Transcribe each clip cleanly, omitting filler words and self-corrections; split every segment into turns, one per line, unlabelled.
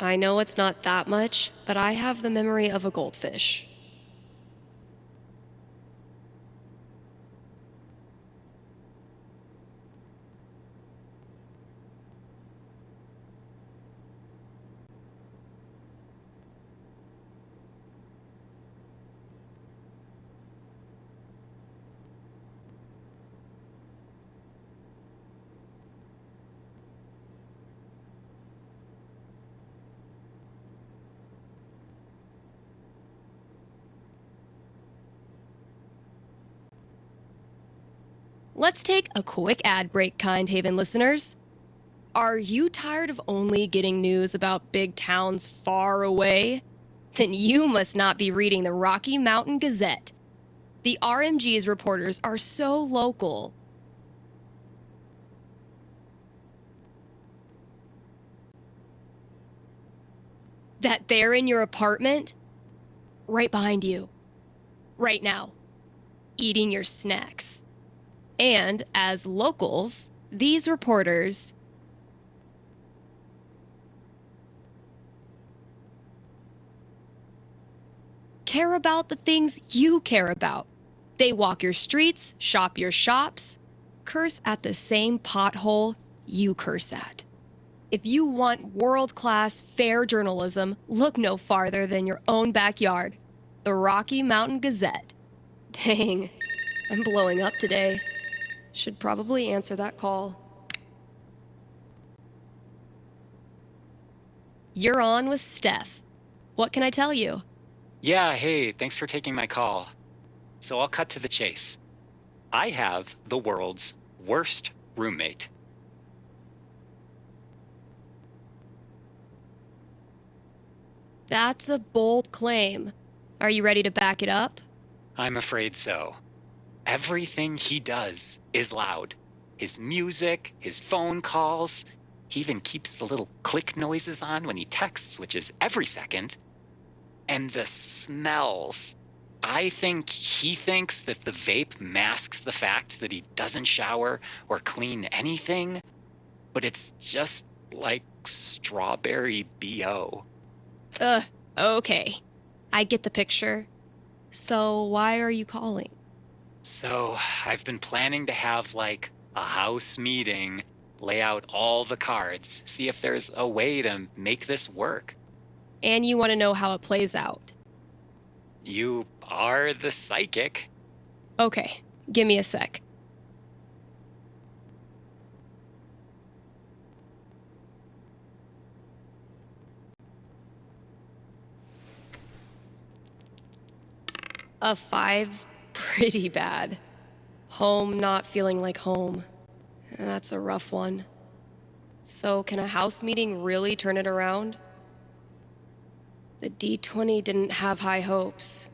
I know it's not that much, but I have the memory of a goldfish. Let's take a quick ad break, Kind Haven listeners. Are you tired of only getting news about big towns far away? Then you must not be reading the Rocky Mountain Gazette. The RMG's reporters are so local that they're in your apartment, right behind you, right now, eating your snacks. And as locals, these reporters care about the things you care about. They walk your streets, shop your shops, curse at the same pothole you curse at. If you want world-class, fair journalism, look no farther than your own backyard. The Rocky Mountain Gazette. Dang, I'm blowing up today. Should probably answer that call. You're on with Steph. What can I tell you?
Yeah, hey, thanks for taking my call. So I'll cut to the chase. I have the world's worst roommate.
That's a bold claim. Are you ready to back it up?
I'm afraid so. Everything he does is loud. His music, his phone calls. He even keeps the little click noises on when he texts, which is every second. And the smells. I think he thinks that the vape masks the fact that he doesn't shower or clean anything, but it's just like strawberry BO.
Okay. I get the picture. So why are you calling?
So I've been planning to have like a house meeting, lay out all the cards, see if there's a way to make this work.
And you want to know how it plays out.
You are the psychic.
Okay, give me a sec. A 5's pretty bad. Home not feeling like home. That's a rough one. So can a house meeting really turn it around? The D20 didn't have high hopes.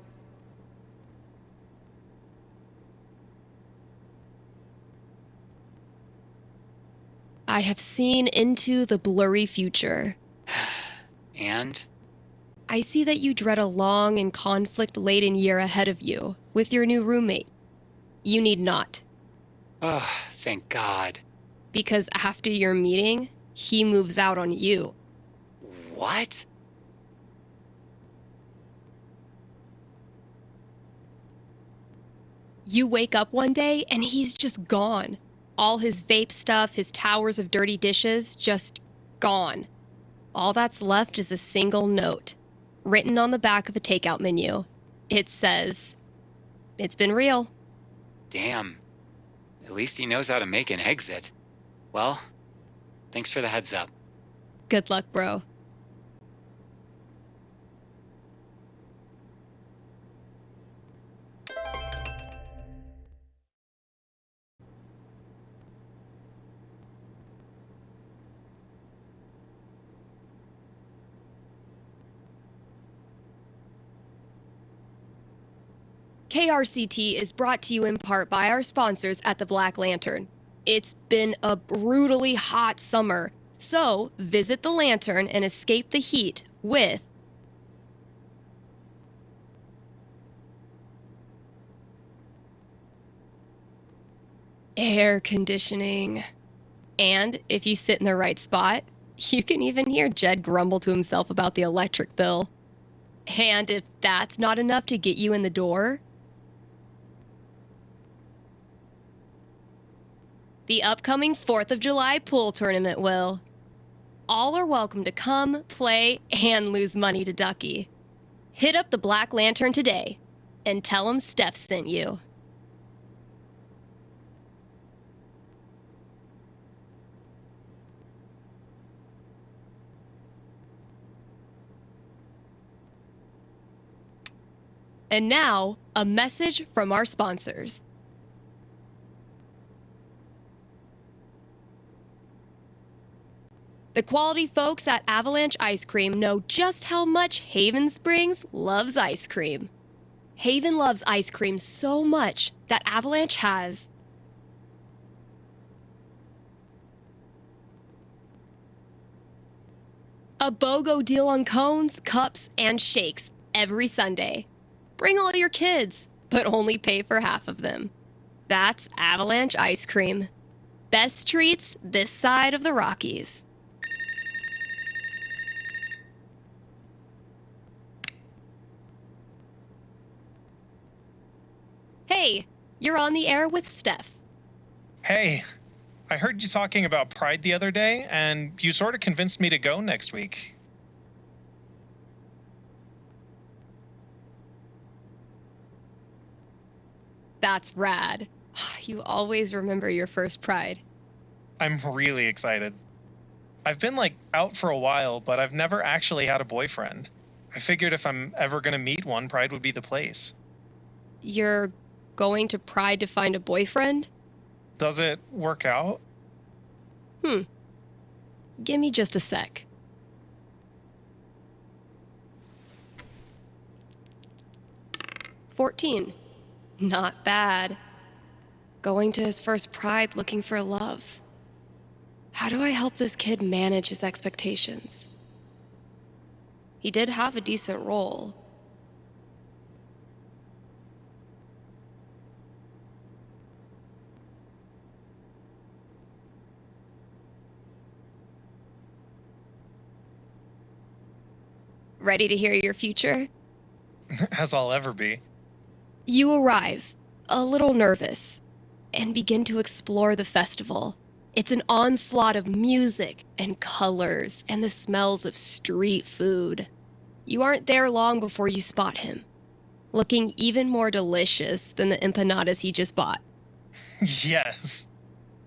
I have seen into the blurry future.
And?
I see that you dread a long and conflict-laden year ahead of you with your new roommate. You need not.
Oh, thank God.
Because after your meeting, he moves out on you.
What?
You wake up one day and he's just gone. All his vape stuff, his towers of dirty dishes, just gone. All that's left is a single note, written on the back of a takeout menu. It says, "It's been real."
Damn. At least he knows how to make an exit. Well, thanks for the heads up.
Good luck, bro. KRCT is brought to you in part by our sponsors at the Black Lantern. It's been a brutally hot summer, so visit the Lantern and escape the heat with air conditioning. And if you sit in the right spot, You can even hear Jed grumble to himself about the electric bill. And if that's not enough to get you in the door, the upcoming 4th of July pool tournament will. All are welcome to come, play, and lose money to Ducky. Hit up the Black Lantern today and tell him Steph sent you. And now, a message from our sponsors. The quality folks at Avalanche Ice Cream know just how much Haven Springs loves ice cream. Haven loves ice cream so much that Avalanche has a BOGO deal on cones, cups, and shakes every Sunday. Bring all your kids, but only pay for half of them. That's Avalanche Ice Cream. Best treats this side of the Rockies. Hey, you're on the air with Steph.
Hey, I heard you talking about Pride the other day, and you sort of convinced me to go next week.
That's rad. You always remember your first Pride.
I'm really excited. I've been out for a while, but I've never actually had a boyfriend. I figured if I'm ever going to meet one, Pride would be the place.
You're going to Pride to find a boyfriend?
Does it work out?
Give me just a sec. "14. Not bad. Going to his first Pride looking for love. How do I help this kid manage his expectations? He did have a decent role. Ready to hear your future?
As I'll ever be.
You arrive, a little nervous, and begin to explore the festival. It's an onslaught of music and colors and the smells of street food. You aren't there long before you spot him, looking even more delicious than the empanadas he just bought.
Yes.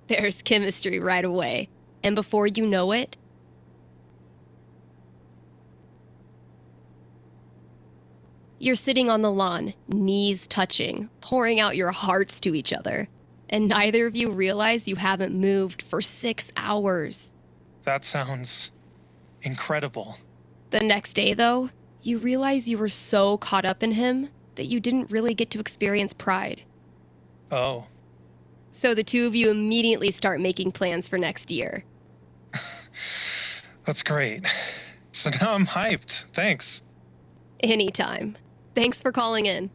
There's chemistry right away, and before you know it, you're sitting on the lawn, knees touching, pouring out your hearts to each other, and neither of you realize you haven't moved for 6 hours.
That sounds incredible.
The next day, though, you realize you were so caught up in him that you didn't really get to experience Pride.
Oh.
So the two of you immediately start making plans for next year.
That's great. So now I'm hyped. Thanks.
Anytime. Thanks for calling in.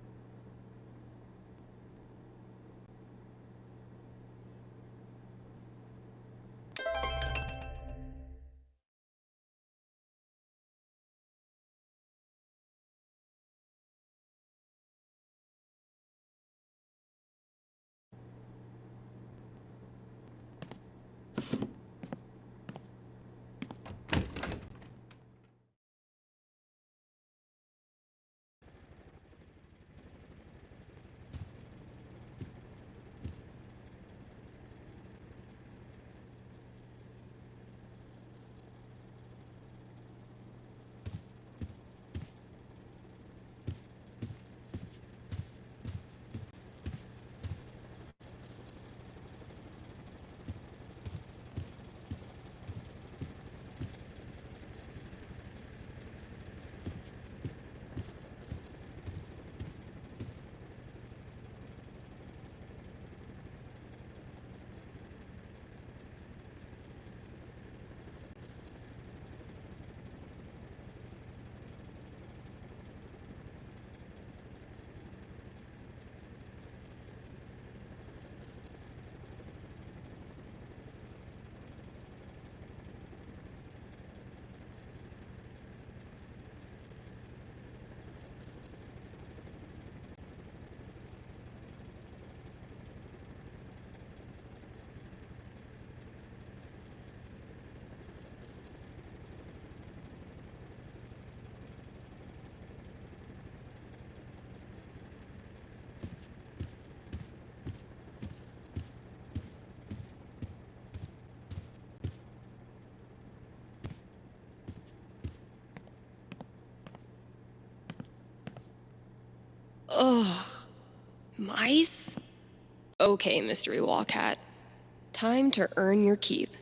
Ugh. Mice? Okay, Mystery Wall Cat. Time to earn your keep.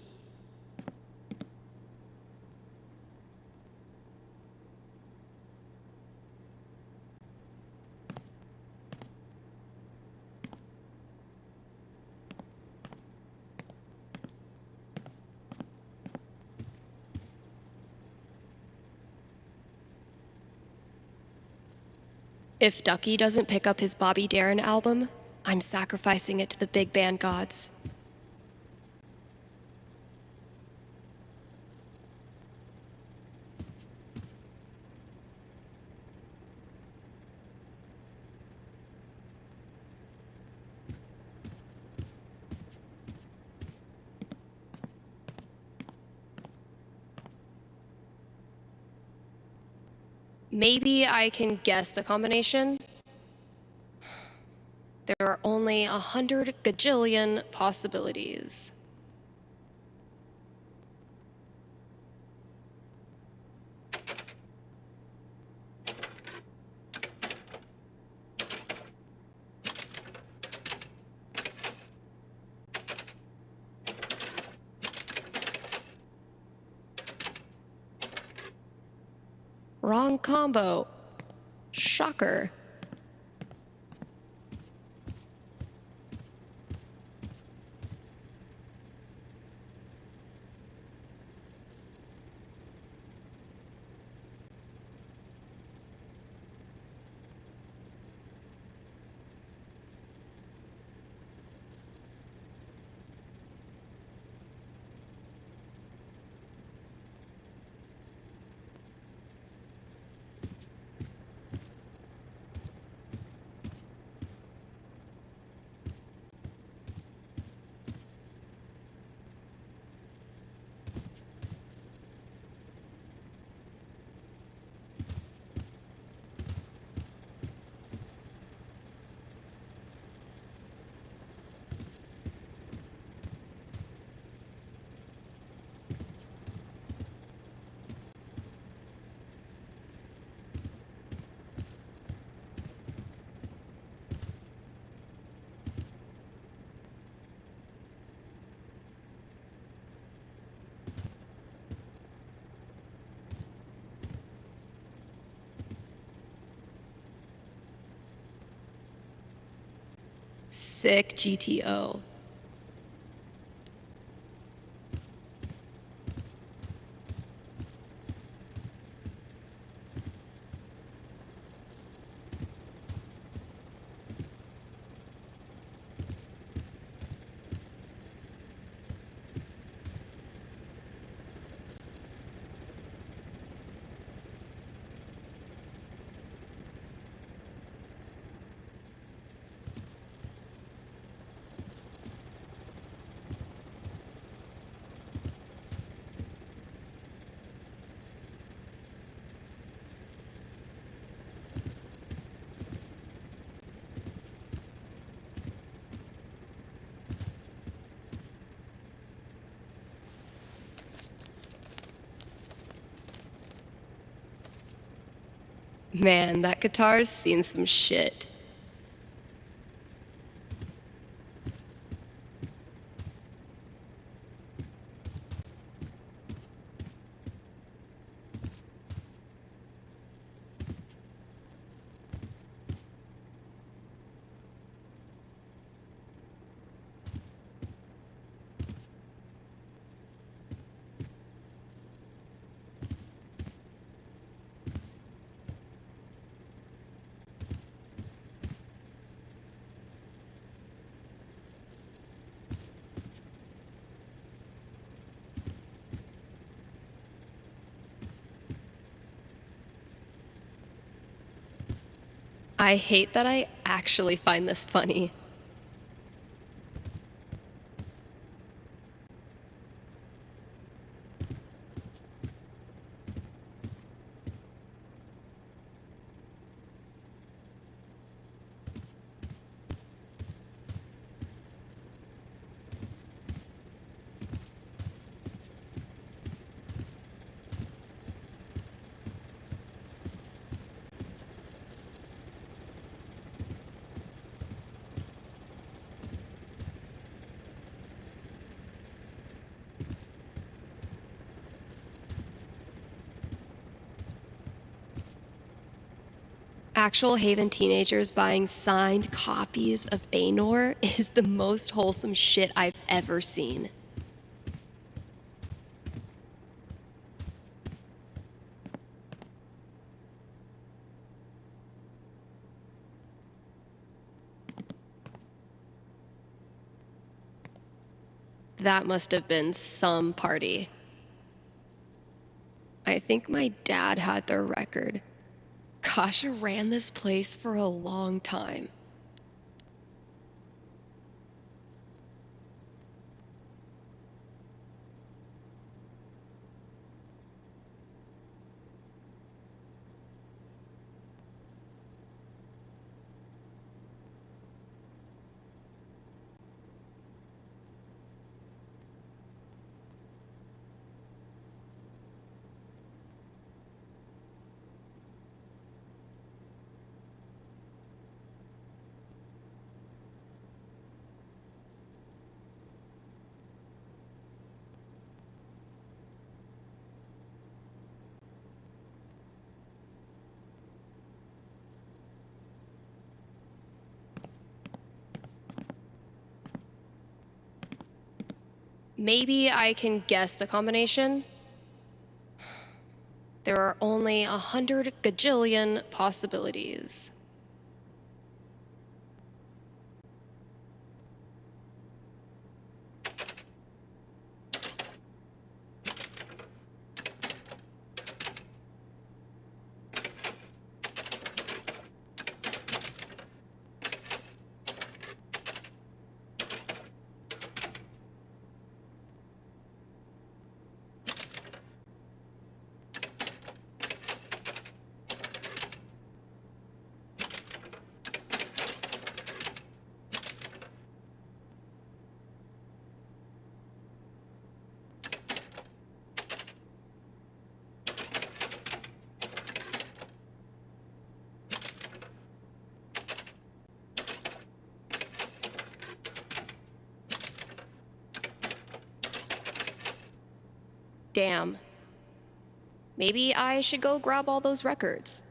If Ducky doesn't pick up his Bobby Darin album, I'm sacrificing it to the big band gods. Maybe I can guess the combination? There are only 100 gajillion possibilities. Wrong combo. Shocker. Sick GTO. Man, that guitar's seen some shit. I hate that I actually find this funny. Actual Haven teenagers buying signed copies of Baynor is the most wholesome shit I've ever seen. That must have been some party. I think my dad had their record. Kasha ran this place for a long time. Maybe I can guess the combination? There are only 100 gajillion possibilities. Damn. Maybe I should go grab all those records.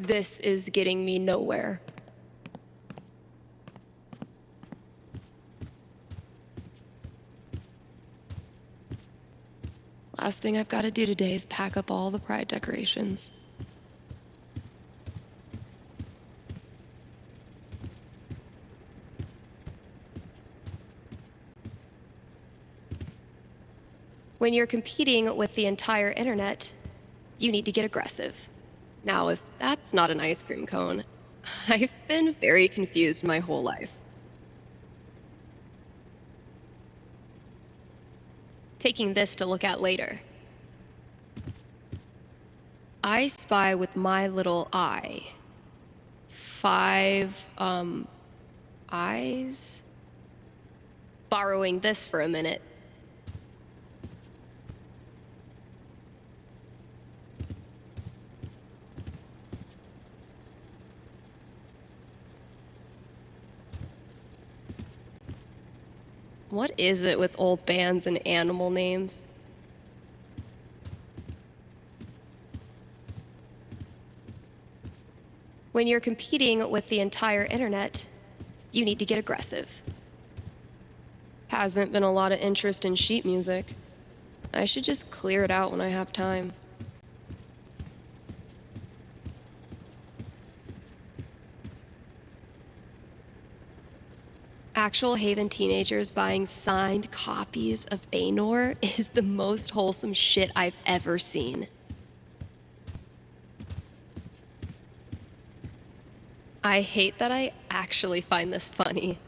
This is getting me nowhere. Last thing I've got to do today is pack up all the pride decorations. When you're competing with the entire internet, you need to get aggressive. Now, if that's not an ice cream cone, I've been very confused my whole life. Taking this to look at later. I spy with my little eye. 5, eyes? Borrowing this for a minute. What is it with old bands and animal names? When you're competing with the entire internet, you need to get aggressive. Hasn't been a lot of interest in sheet music. I should just clear it out when I have time. Actual Haven teenagers buying signed copies of Baynor is the most wholesome shit I've ever seen. I hate that I actually find this funny.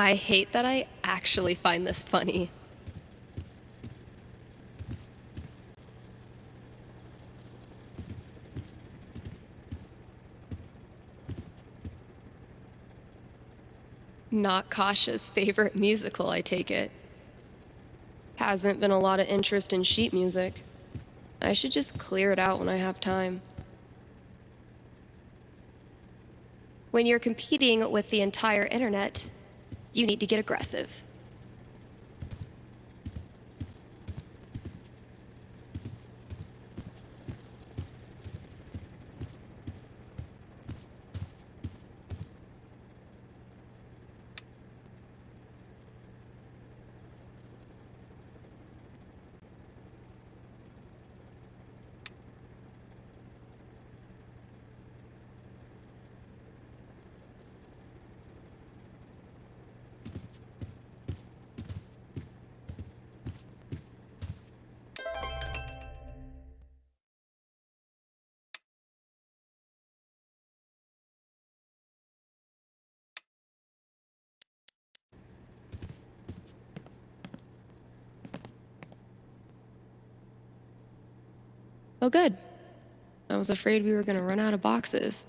I hate that I actually find this funny. Not Kasha's favorite musical, I take it. Hasn't been a lot of interest in sheet music. I should just clear it out when I have time. When you're competing with the entire internet, you need to get aggressive. Oh, good. I was afraid we were going to run out of boxes.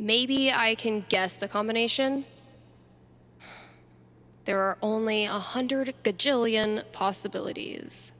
Maybe I can guess the combination? There are only 100 gajillion possibilities.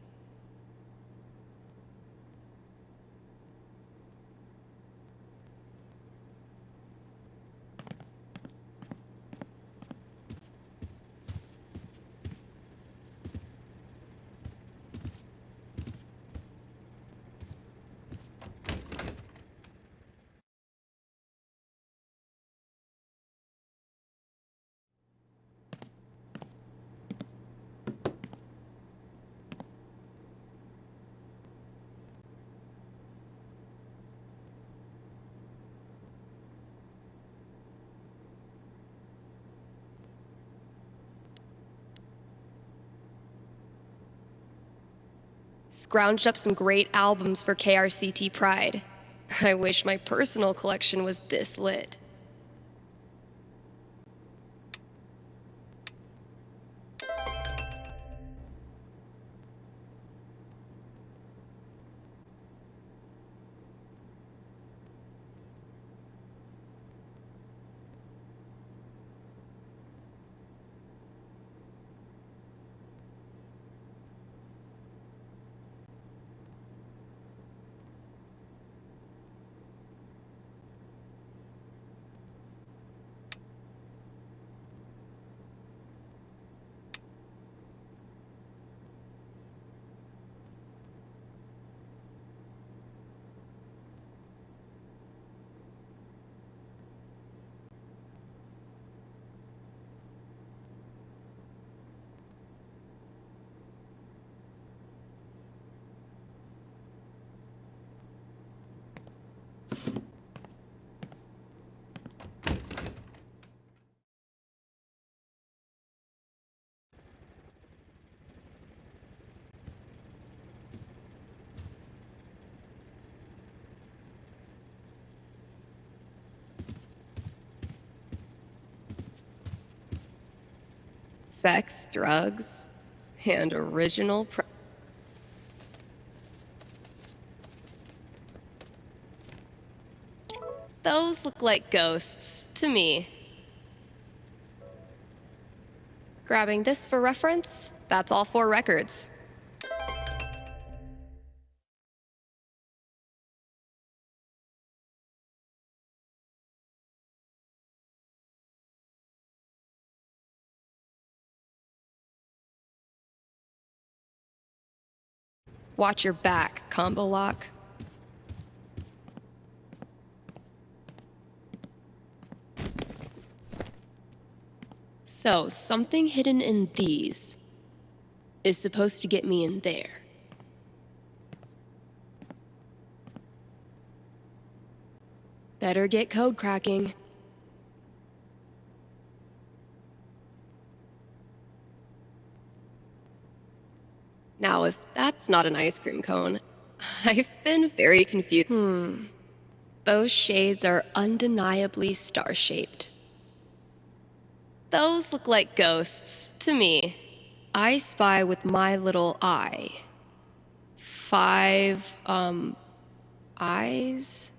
Scrounged up some great albums for KRCT Pride. I wish my personal collection was this lit. Sex, drugs, and original. Those look like ghosts to me. Grabbing this for reference, that's all 4 records. Watch your back, combo lock. So, something hidden in these is supposed to get me in there. Better get code cracking. Now, if that's not an ice cream cone, I've been very confused. Those shades are undeniably star-shaped. Those look like ghosts to me. I spy with my little eye. 5, eyes?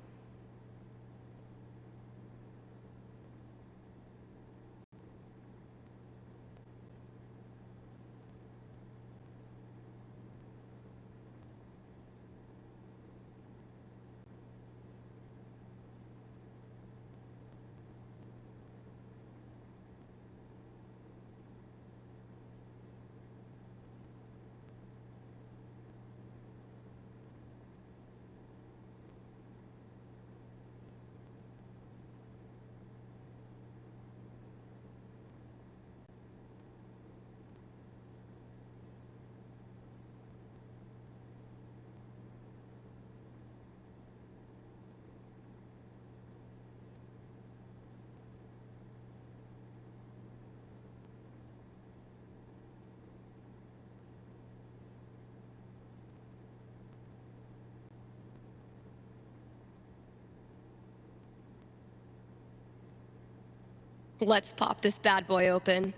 Let's pop this bad boy open.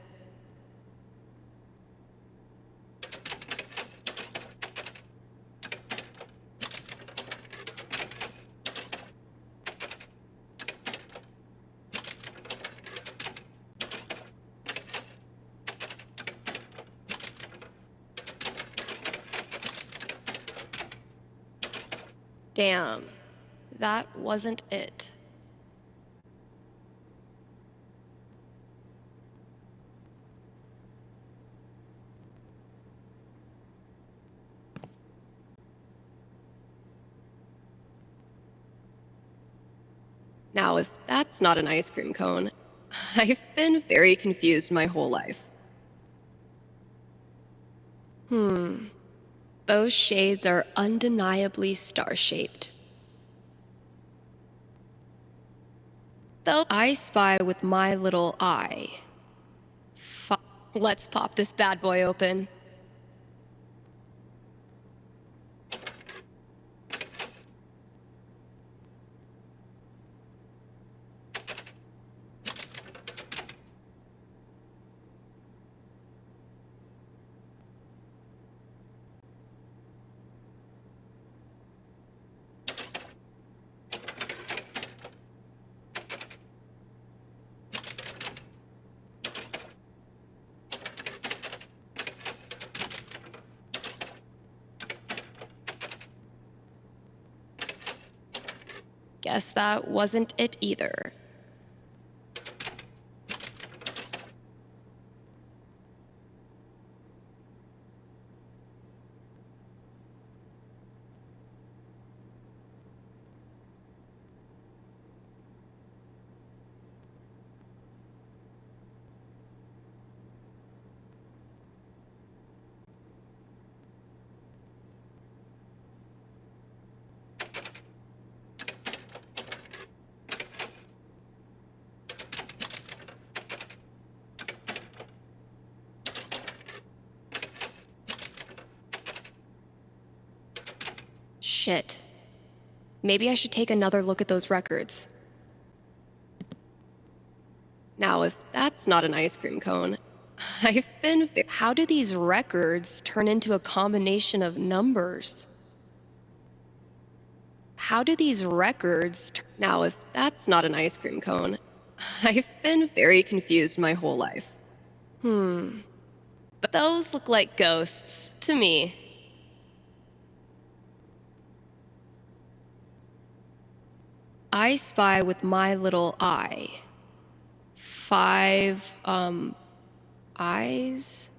Damn, that wasn't it. Now, if that's not an ice cream cone, I've been very confused my whole life. Those shades are undeniably star-shaped. Though I spy with my little eye. Let's pop this bad boy open. Guess that wasn't it either. Shit. Maybe I should take another look at those records. Now, if that's not an ice cream cone, I've been... How do these records turn into a combination of numbers? How do these records... Now, if that's not an ice cream cone, I've been very confused my whole life. But those look like ghosts to me. I spy with my little eye. 5, eyes?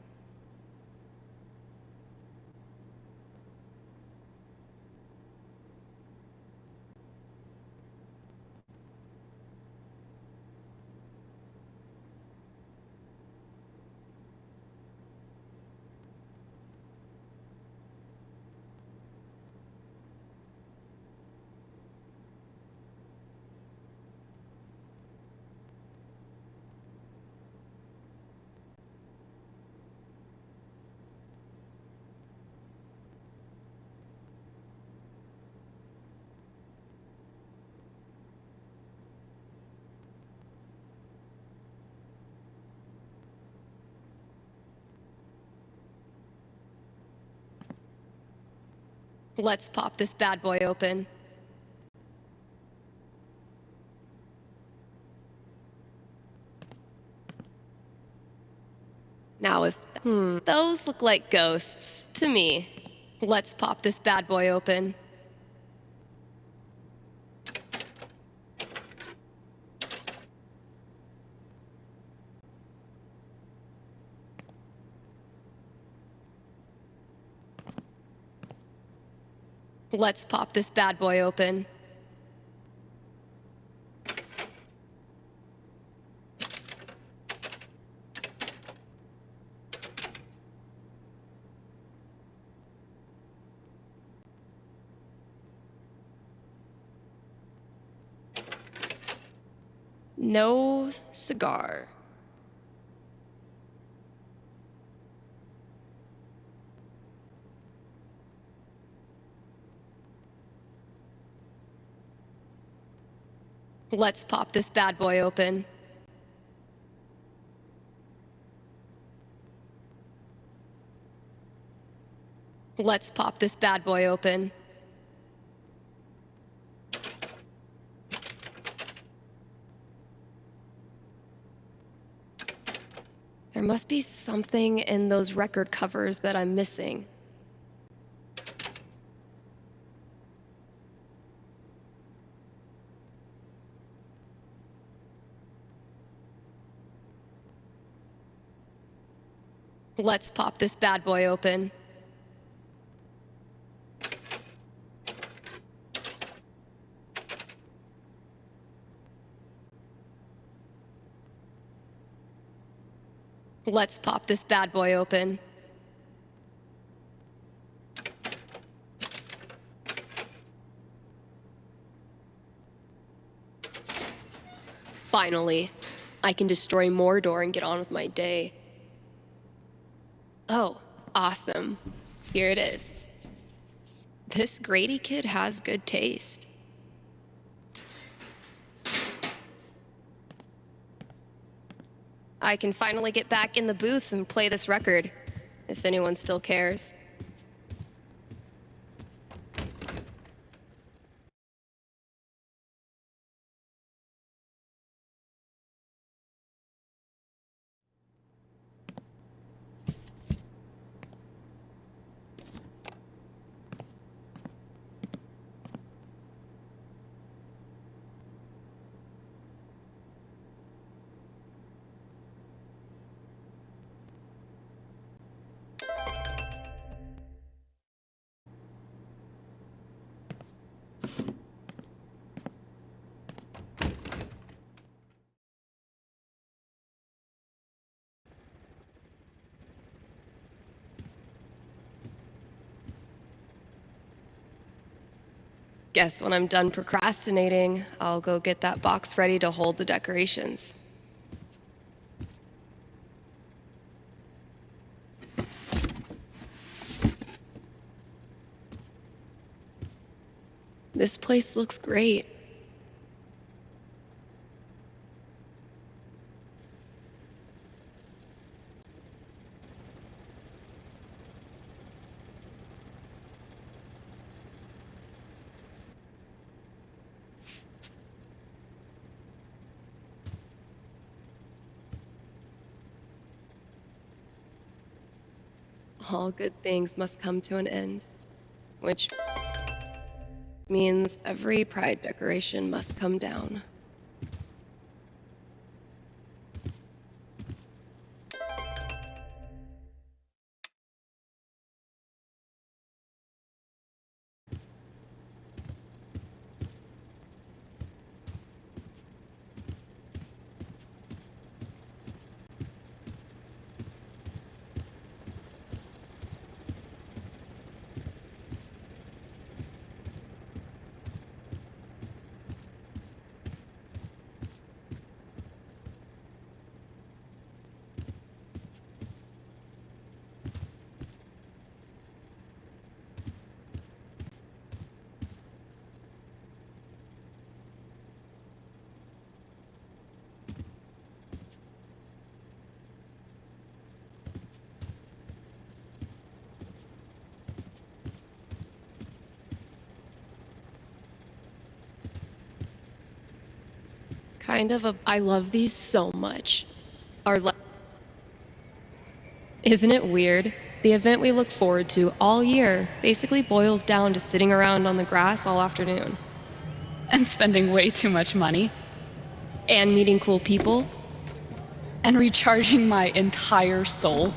Let's pop this bad boy open. Now if, those look like ghosts to me. Let's pop this bad boy open. Let's pop this bad boy open. No cigar. Let's pop this bad boy open. Let's pop this bad boy open. There must be something in those record covers that I'm missing. Let's pop this bad boy open. Let's pop this bad boy open. Finally, I can destroy Mordor and get on with my day. Oh, awesome. Here it is. This Grady kid has good taste. I can finally get back in the booth and play this record, if anyone still cares. Guess when I'm done procrastinating, I'll go get that box ready to hold the decorations. This place looks great. All good things must come to an end, which means every pride decoration must come down. I love these so much. Isn't it weird? The event we look forward to all year basically boils down to sitting around on the grass all afternoon.
And spending way too much money.
And meeting cool people.
And recharging my entire soul.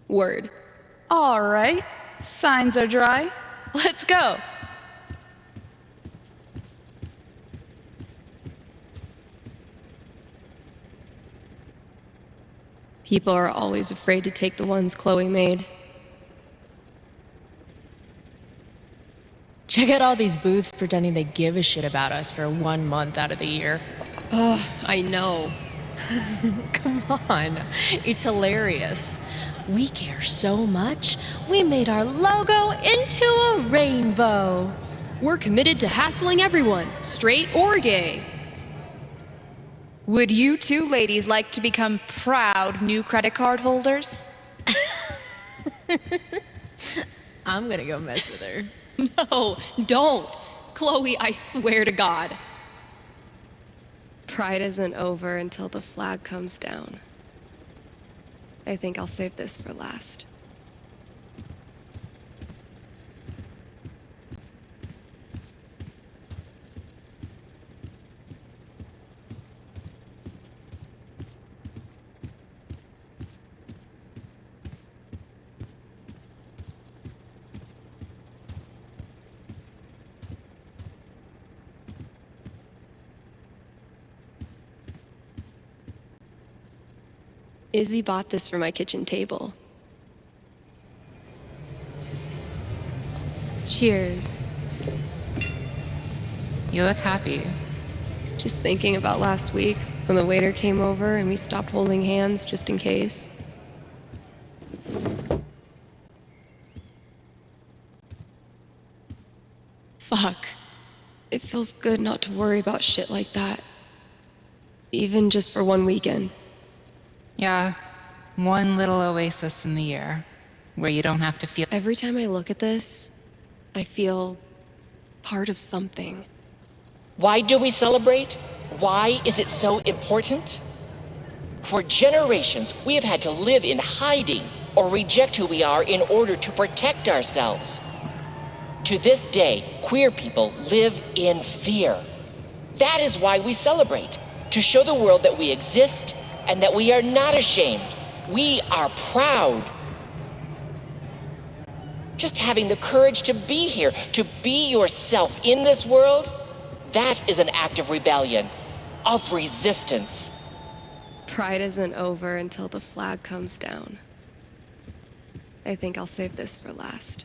Word.
All right, signs are dry. Let's go.
People are always afraid to take the ones Chloe made.
Check out all these booths pretending they give a shit about us for 1 month out of the year.
Ugh, I know.
Come on, it's hilarious. We care so much, we made our logo into a rainbow.
We're committed to hassling everyone, straight or gay.
Would you two ladies like to become proud new credit card holders?
I'm gonna go mess with her.
No, don't. Chloe, I swear to God. Pride isn't over until the flag comes down. I think I'll save this for last. Izzy bought this for my kitchen table. Cheers.
You look happy.
Just thinking about last week when the waiter came over and we stopped holding hands just in case. Fuck. It feels good not to worry about shit like that. Even just for one weekend.
Yeah, one little oasis in the year where you don't have to feel.
Every time I look at this, I feel part of something.
Why do we celebrate? Why is it so important? For generations, we have had to live in hiding or reject who we are in order to protect ourselves. To this day, queer people live in fear. That is why we celebrate, to show the world that we exist and that we are not ashamed. We are proud. Just having the courage to be here, to be yourself in this world, that is an act of rebellion, of resistance.
Pride isn't over until the flag comes down. I think I'll save this for last.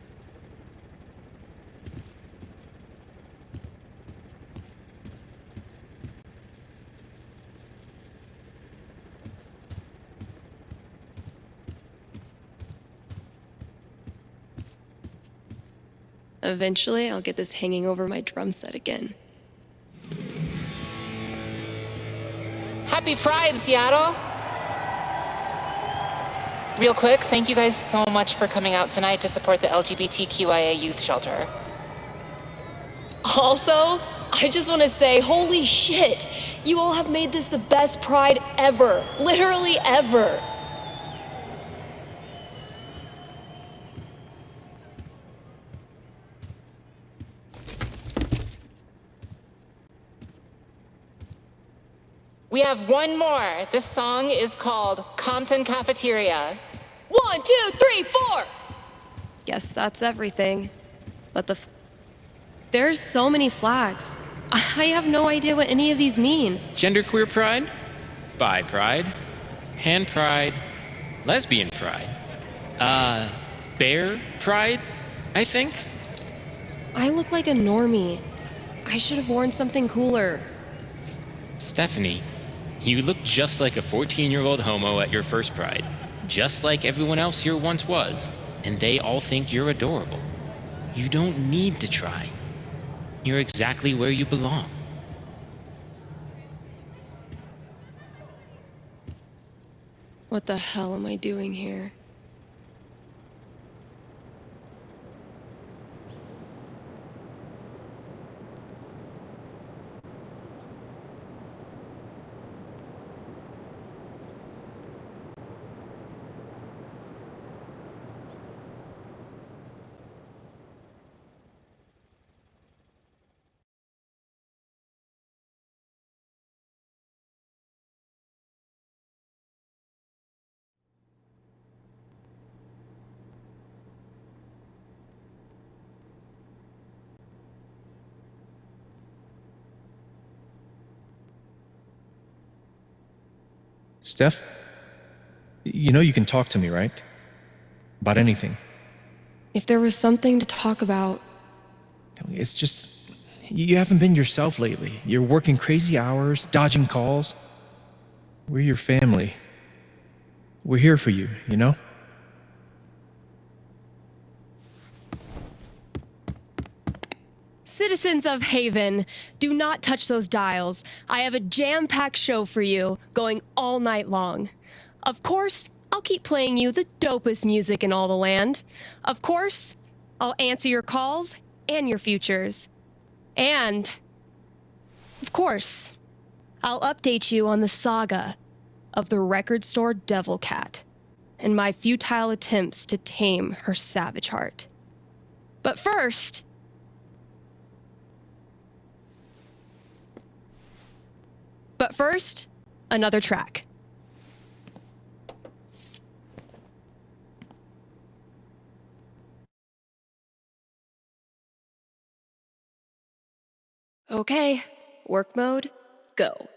Eventually, I'll get this hanging over my drum set again.
Happy Pride, Seattle! Real quick, thank you guys so much for coming out tonight to support the LGBTQIA youth shelter.
Also, I just want to say, holy shit! You all have made this the best Pride ever. Literally ever.
We have one more. This song is called Compton Cafeteria.
1, 2, 3, 4! Guess that's everything. But there's so many flags. I have no idea what any of these mean.
Genderqueer pride, bi pride, pan pride, lesbian pride, bear pride, I think.
I look like a normie. I should have worn something cooler.
Stephanie, you look just like a 14-year-old homo at your first pride, just like everyone else here once was, and they all think you're adorable. You don't need to try. You're exactly where you belong.
What the hell am I doing here?
Steph, you know you can talk to me, right? About anything.
If there was something to talk about,
It's just, you haven't been yourself lately. You're working crazy hours, dodging calls. We're your family. We're here for you, you know?
citizens of Haven, do not touch those dials. I have a jam-packed show for you, going all night long. Of course, I'll keep playing you the dopest music in all the land. Of course, I'll answer your calls and your futures. And, of course, I'll update you on the saga of the record store Devil Cat and my futile attempts to tame her savage heart. But first, another track. Okay, work mode, go.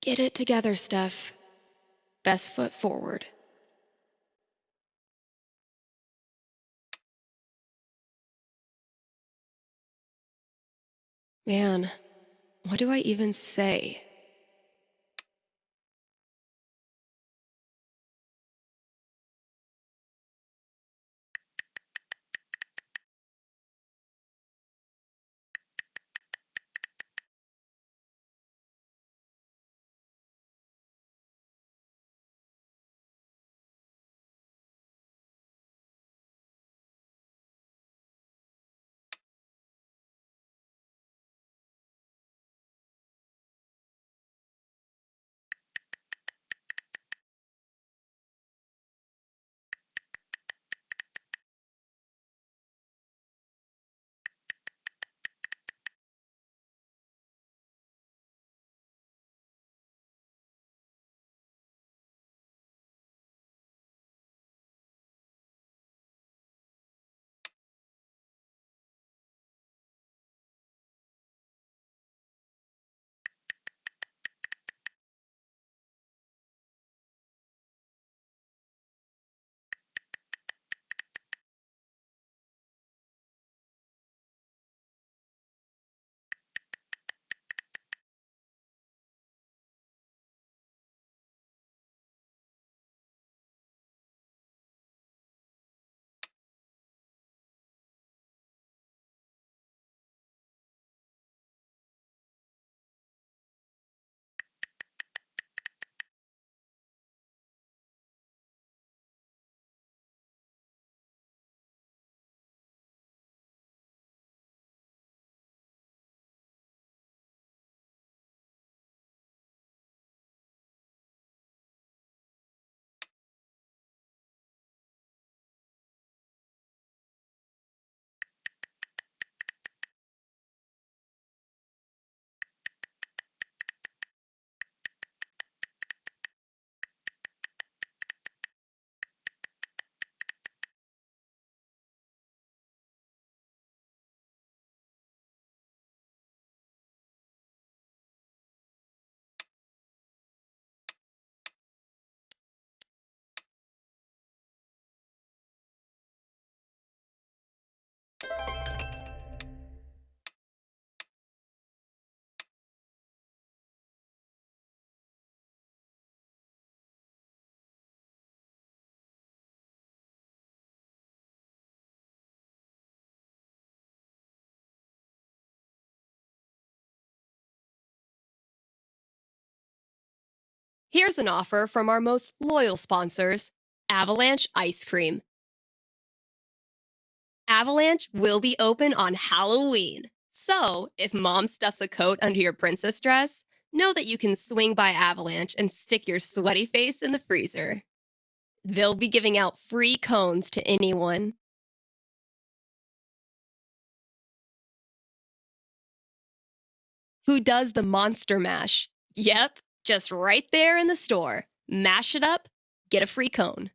Get it together, Steph. Best foot forward. Man, what do I even say? Here's an offer from our most loyal sponsors, Avalanche Ice Cream. Avalanche will be open on Halloween. So, if mom stuffs a coat under your princess dress, know that you can swing by Avalanche and stick your sweaty face in the freezer. They'll be giving out free cones to anyone. Who does the Monster Mash? Yep, just right there in the store. Mash it up, get a free cone.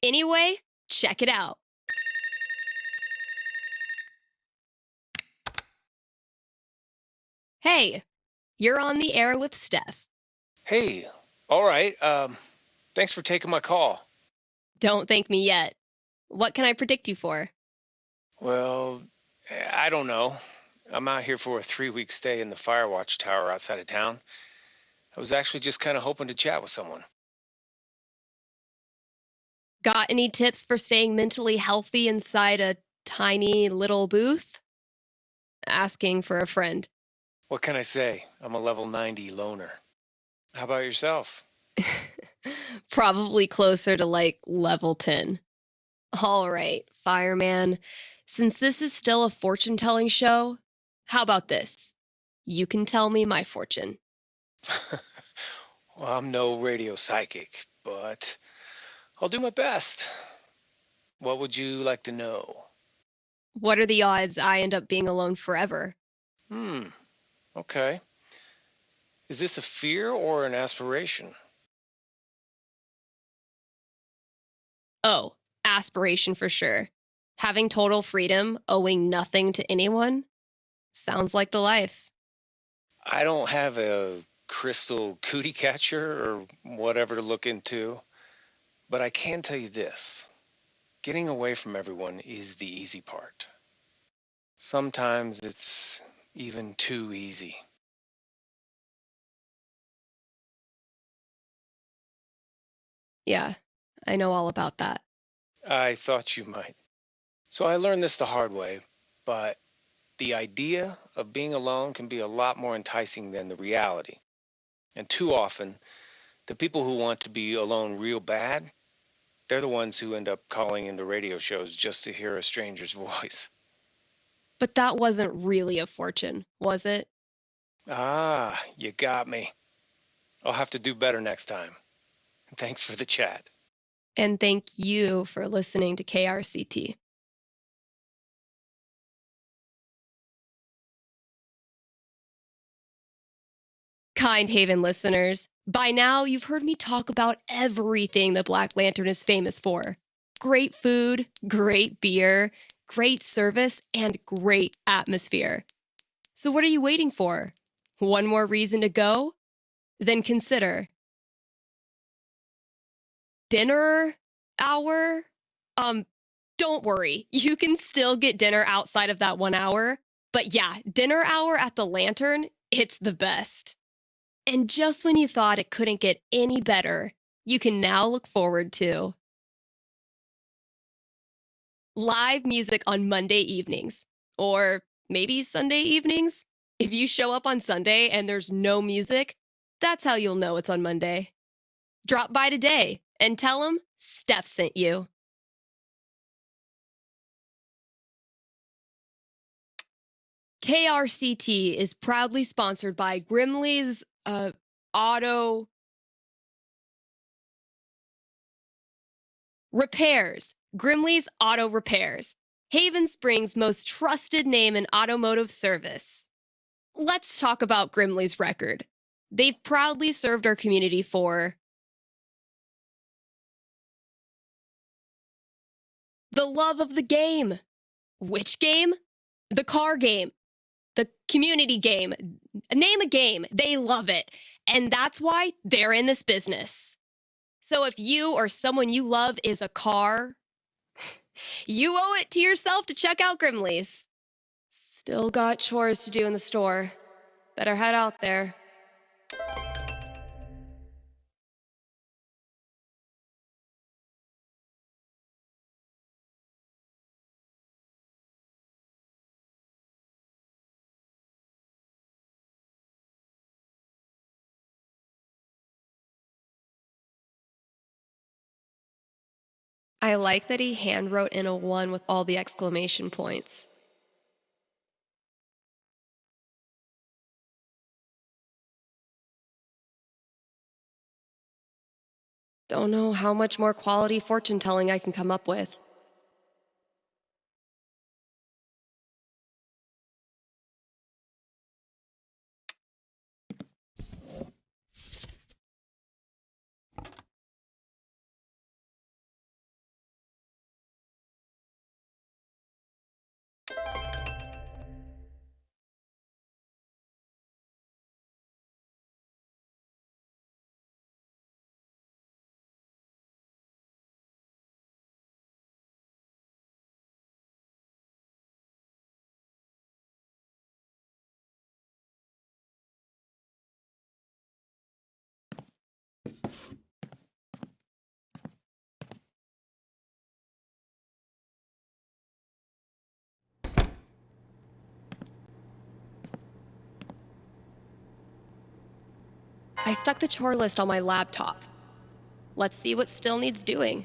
Anyway, check it out. Hey, you're on the air with Steph.
Hey, all right. Thanks for taking my call.
Don't thank me yet. What can I predict you for?
Well, I don't know. I'm out here for a 3-week stay in the Firewatch Tower outside of town. I was actually just kind of hoping to chat with someone.
Got any tips for staying mentally healthy inside a tiny little booth? Asking for a friend.
What can I say? I'm a level 90 loner. How about yourself?
Probably closer to like level 10. All right, fireman. Since this is still a fortune-telling show, how about this? You can tell me my fortune.
Well, I'm no radio psychic, but I'll do my best. What would you like to know?
What are the odds I end up being alone forever?
Okay. Is this a fear or an aspiration?
Oh, aspiration for sure. Having total freedom, owing nothing to anyone? Sounds like the life.
I don't have a crystal cootie catcher or whatever to look into, but I can tell you this. Getting away from everyone is the easy part. Sometimes it's even too easy.
Yeah, I know all about that.
I thought you might. So I learned this the hard way, but the idea of being alone can be a lot more enticing than the reality. And too often, the people who want to be alone real bad, they're the ones who end up calling into radio shows just to hear a stranger's voice.
But that wasn't really a fortune, was it?
Ah, you got me. I'll have to do better next time. Thanks for the chat.
And thank you for listening to KRCT. Kind Haven listeners, by now you've heard me talk about everything the Black Lantern is famous for. Great food, great beer, great service, and great atmosphere. So what are you waiting for? One more reason to go? Then consider dinner hour? Don't worry. You can still get dinner outside of that 1 hour. But yeah, dinner hour at the Lantern, it's the best. And just when you thought it couldn't get any better, you can now look forward to live music on Monday evenings, or maybe Sunday evenings. If you show up on Sunday and there's no music, that's how you'll know it's on Monday. Drop by today and tell them Steph sent you. KRCT is proudly sponsored by Grimley's Auto Repairs. Grimley's Auto Repairs, Haven Springs' most trusted name in automotive service. Let's talk about Grimley's record. They've proudly served our community for the love of the game. Which game? The car game. The community game. Name a game. They love it. And that's why they're in this business. So if you or someone you love is a car, you owe it to yourself to check out Grimley's. Still got chores to do in the store. Better head out there. I like that he handwrote in a 1 with all the exclamation points. Don't know how much more quality fortune telling I can come up with. I stuck the chore list on my laptop. Let's see what still needs doing.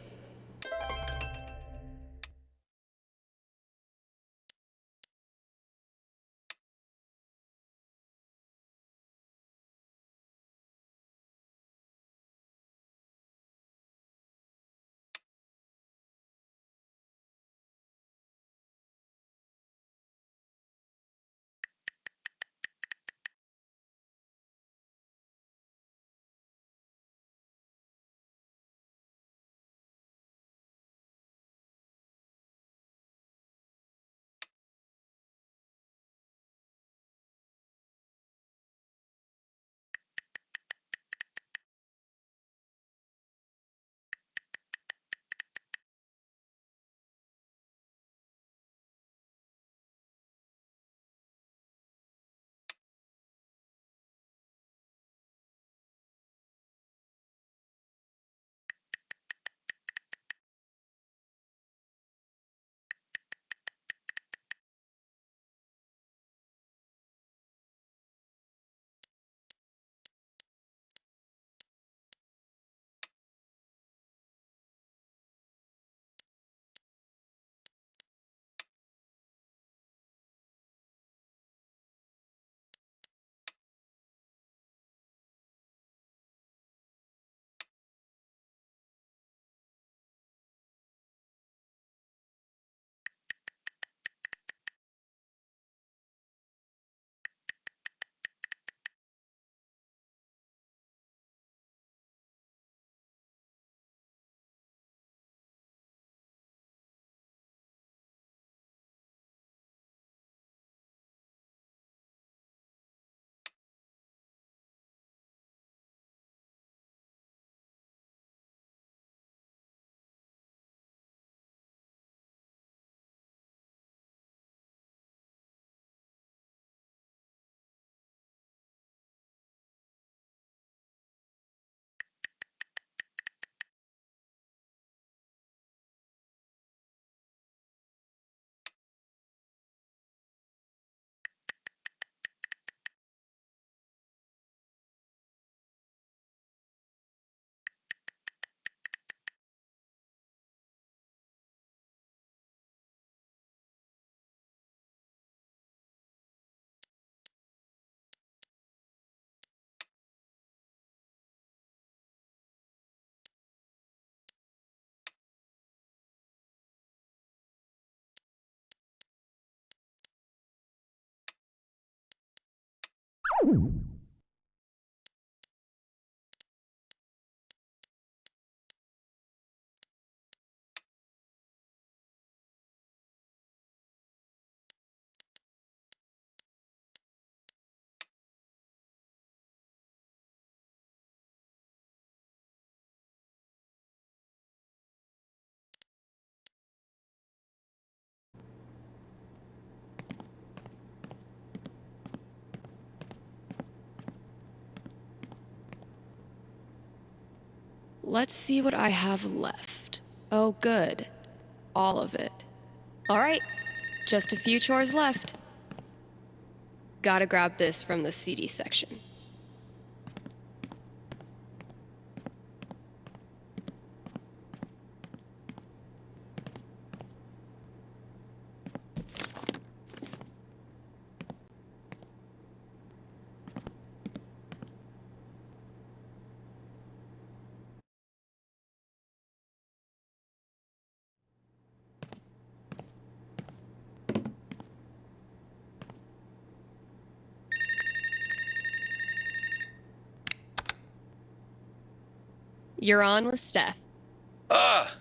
Let's see what I have left. Oh, good. All of it. All right, just a few chores left. Gotta grab this from the CD section. You're on with Steph.
Ah,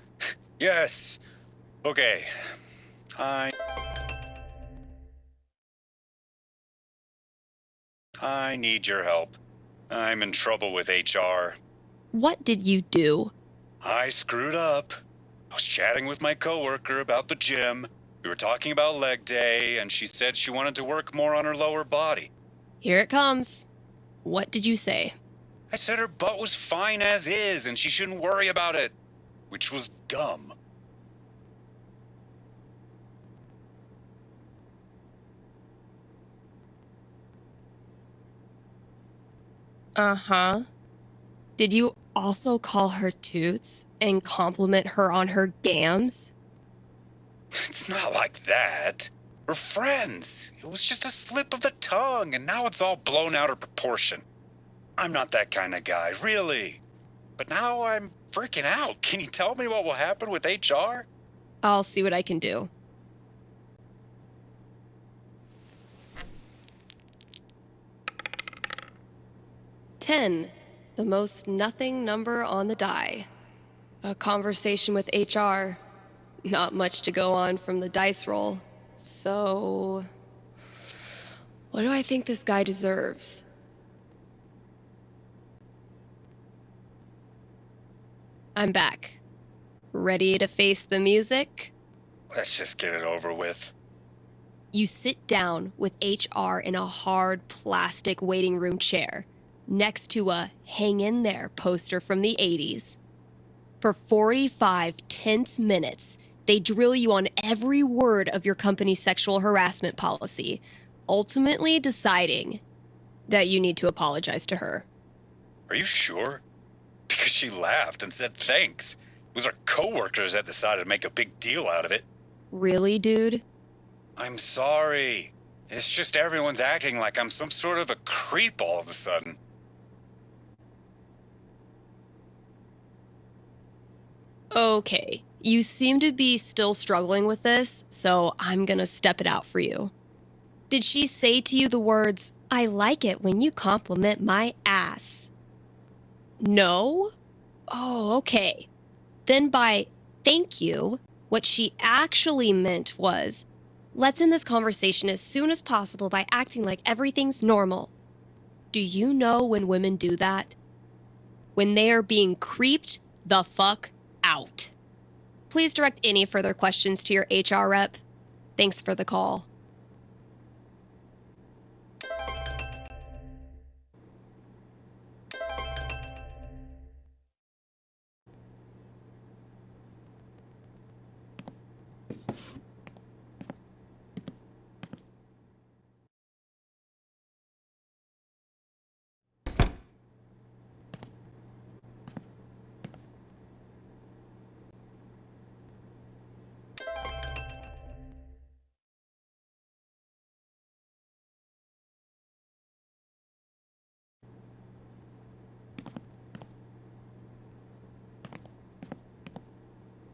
yes. Okay. I need your help. I'm in trouble with HR.
What did you do?
I screwed up. I was chatting with my coworker about the gym. We were talking about leg day, and she said she wanted to work more on her lower body.
Here it comes. What did you say?
I said her butt was fine as is, and she shouldn't worry about it, which was dumb.
Uh-huh. Did you also call her toots and compliment her on her gams?
It's not like that. We're friends. It was just a slip of the tongue, and now it's all blown out of proportion. I'm not that kind of guy, really. But now I'm freaking out. Can you tell me what will happen with HR?
I'll see what I can do. $10, the most nothing number on the die. A conversation with HR. Not much to go on from the dice roll. So, what do I think this guy deserves? I'm back. Ready to face the music?
Let's just get it over with.
You sit down with HR in a hard plastic waiting room chair next to a hang in there poster from the 80s. For 45 tense minutes, they drill you on every word of your company's sexual harassment policy, ultimately deciding that you need to apologize to her.
Are you sure? Because she laughed and said thanks. It was our coworkers that decided to make a big deal out of it.
Really, dude?
I'm sorry. It's just everyone's acting like I'm some sort of a creep all of a sudden.
Okay, you seem to be still struggling with this, so I'm gonna step it out for you. Did she say to you the words, "I like it when you compliment my ass"? No? Oh, okay. Then by thank you, what she actually meant was, let's end this conversation as soon as possible by acting like everything's normal. Do you know when women do that? When they are being creeped the fuck out. Please direct any further questions to your HR rep. Thanks for the call.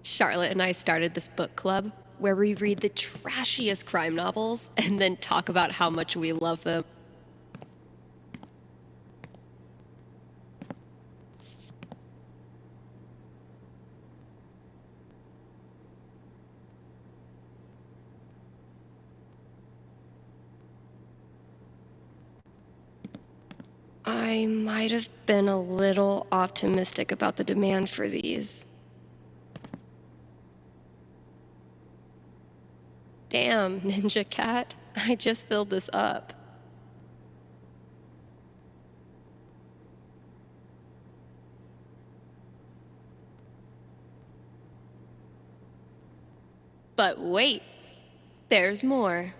Charlotte and I started this book club where we read the trashiest crime novels and then talk about how much we love them. I might have been a little optimistic about the demand for these. Damn, Ninja Cat, I just filled this up. But wait, there's more.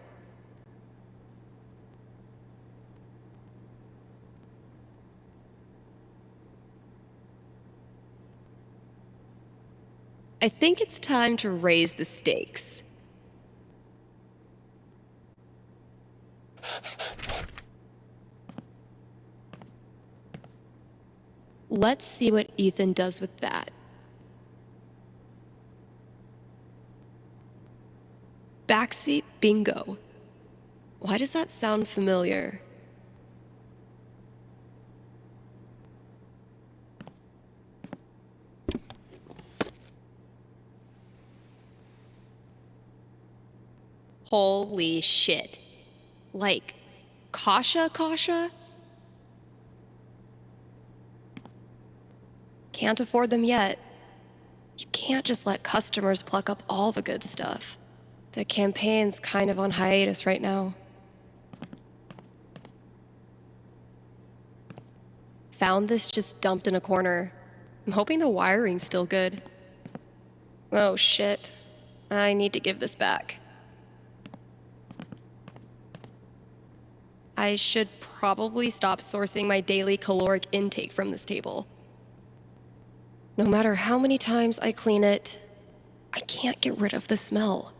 I think it's time to raise the stakes. Let's see what Ethan does with that. Backseat bingo. Why does that sound familiar? Holy shit. Like, Kasha? Can't afford them yet. You can't just let customers pluck up all the good stuff. The campaign's kind of on hiatus right now. Found this just dumped in a corner. I'm hoping the wiring's still good. Oh shit. I need to give this back. I should probably stop sourcing my daily caloric intake from this table. No matter how many times I clean it, I can't get rid of the smell.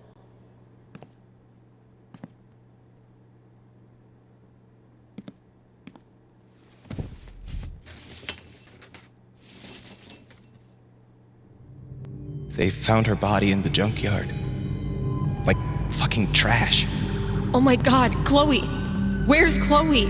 They found her body in the junkyard. Like fucking trash.
Oh my god, Chloe! Where's Chloe?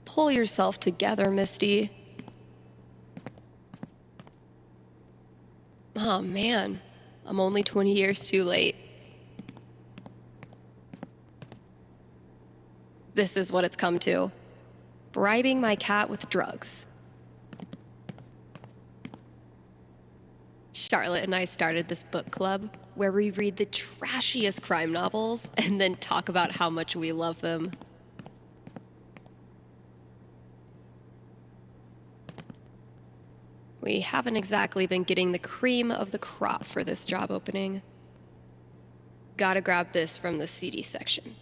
Pull yourself together, Misty. Oh man, I'm only 20 years too late. This is what it's come to. Bribing my cat with drugs. Charlotte and I started this book club where we read the trashiest crime novels and then talk about how much we love them. We haven't exactly been getting the cream of the crop for this job opening. Gotta grab this from the CD section.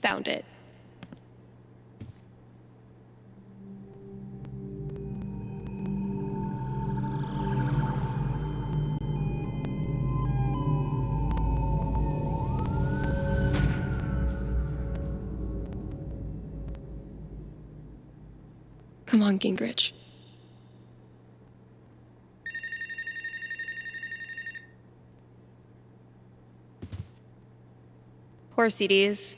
Found it. Come on, Gingrich. Poor CDs.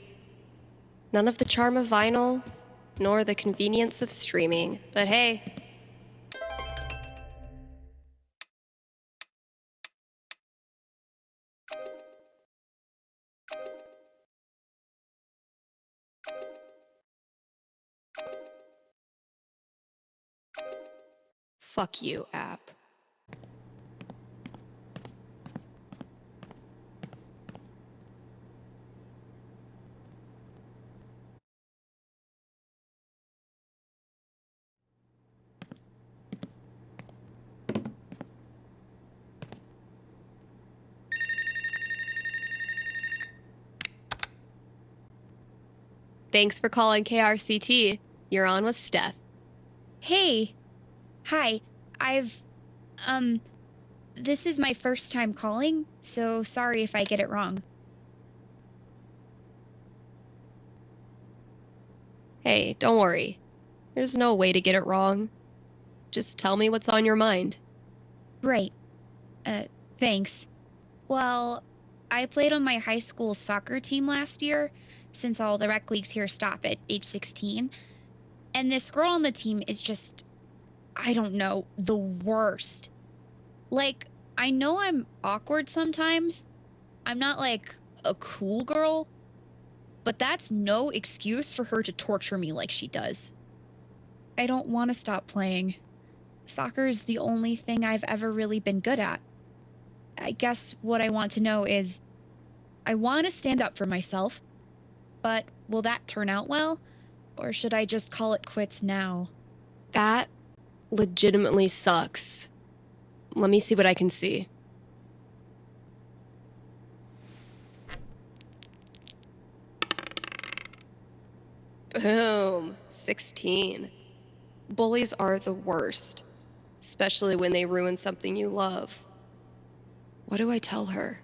None of the charm of vinyl, nor the convenience of streaming. But hey. Fuck you, app. Thanks for calling KRCT. You're on with Steph.
Hey. Hi. This is my first time calling, so sorry if I get it wrong.
Hey, don't worry. There's no way to get it wrong. Just tell me what's on your mind.
Right. Thanks. Well, I played on my high school soccer team last year, since all the rec leagues here stop at age 16. And this girl on the team is just, I don't know, the worst. Like, I know I'm awkward sometimes. I'm not like a cool girl, but that's no excuse for her to torture me like she does. I don't want to stop playing. Soccer is the only thing I've ever really been good at. I guess what I want to know is, I want to stand up for myself, But will that turn out well? Or should I just call it quits now?
That legitimately sucks. Let me see what I can see. Boom, 16. Bullies are the worst, especially when they ruin something you love. What do I tell her?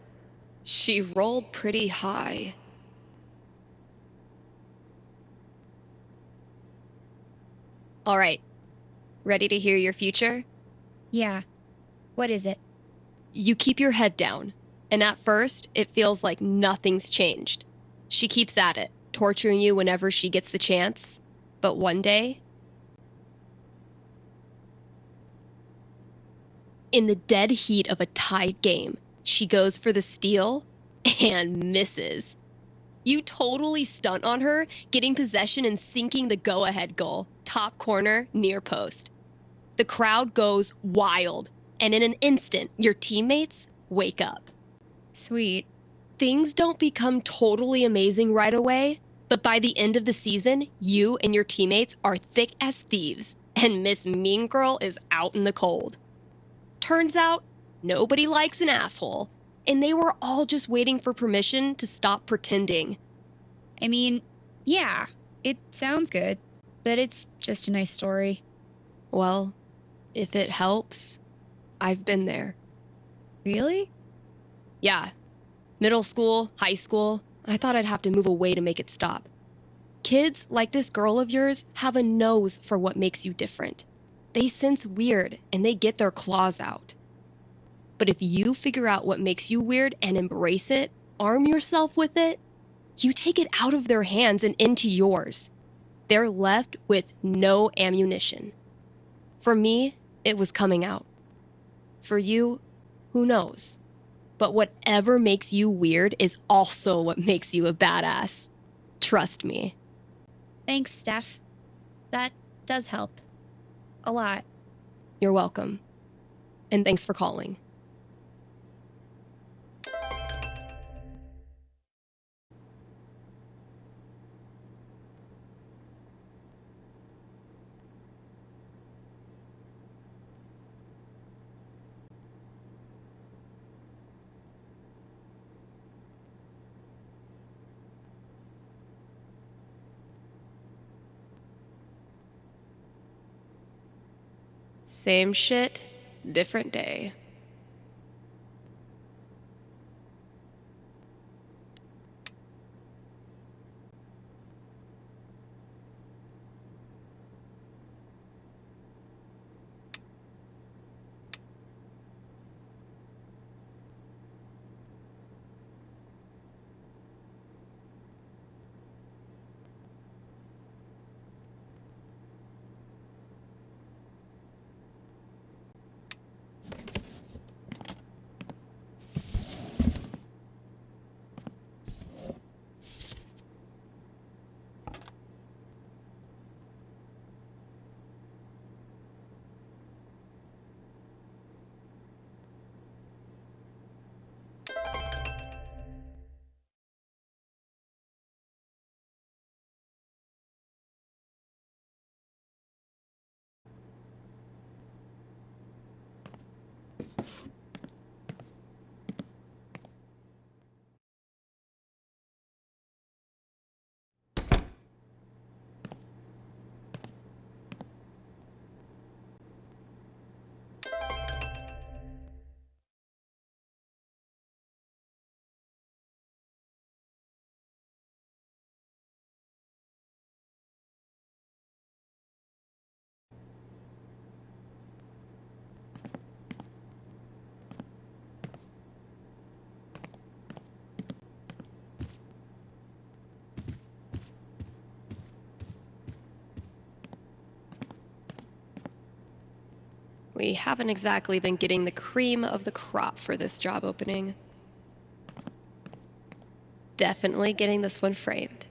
She rolled pretty high. All right, ready to hear your future?
Yeah. What is it?
You keep your head down, and at first, it feels like nothing's changed. She keeps at it, torturing you whenever she gets the chance. But one day, in the dead heat of a tied game, she goes for the steal and misses. You totally stunt on her, getting possession and sinking the go-ahead goal, top corner, near post. The crowd goes wild, and in an instant, your teammates wake up.
Sweet.
Things don't become totally amazing right away, but by the end of the season, you and your teammates are thick as thieves, and Miss Mean Girl is out in the cold. Turns out, nobody likes an asshole, and they were all just waiting for permission to stop pretending.
I mean, yeah, it sounds good, but it's just a nice story.
Well, if it helps, I've been there.
Really?
Yeah. Middle school, high school, I thought I'd have to move away to make it stop. Kids like this girl of yours have a nose for what makes you different. They sense weird and they get their claws out. But if you figure out what makes you weird and embrace it, arm yourself with it, you take it out of their hands and into yours. They're left with no ammunition. For me, it was coming out. For you, who knows? But whatever makes you weird is also what makes you a badass. Trust me.
Thanks, Steph. That does help. A lot.
You're welcome. And thanks for calling. Same shit, different day. We haven't exactly been getting the cream of the crop for this job opening. Definitely getting this one framed.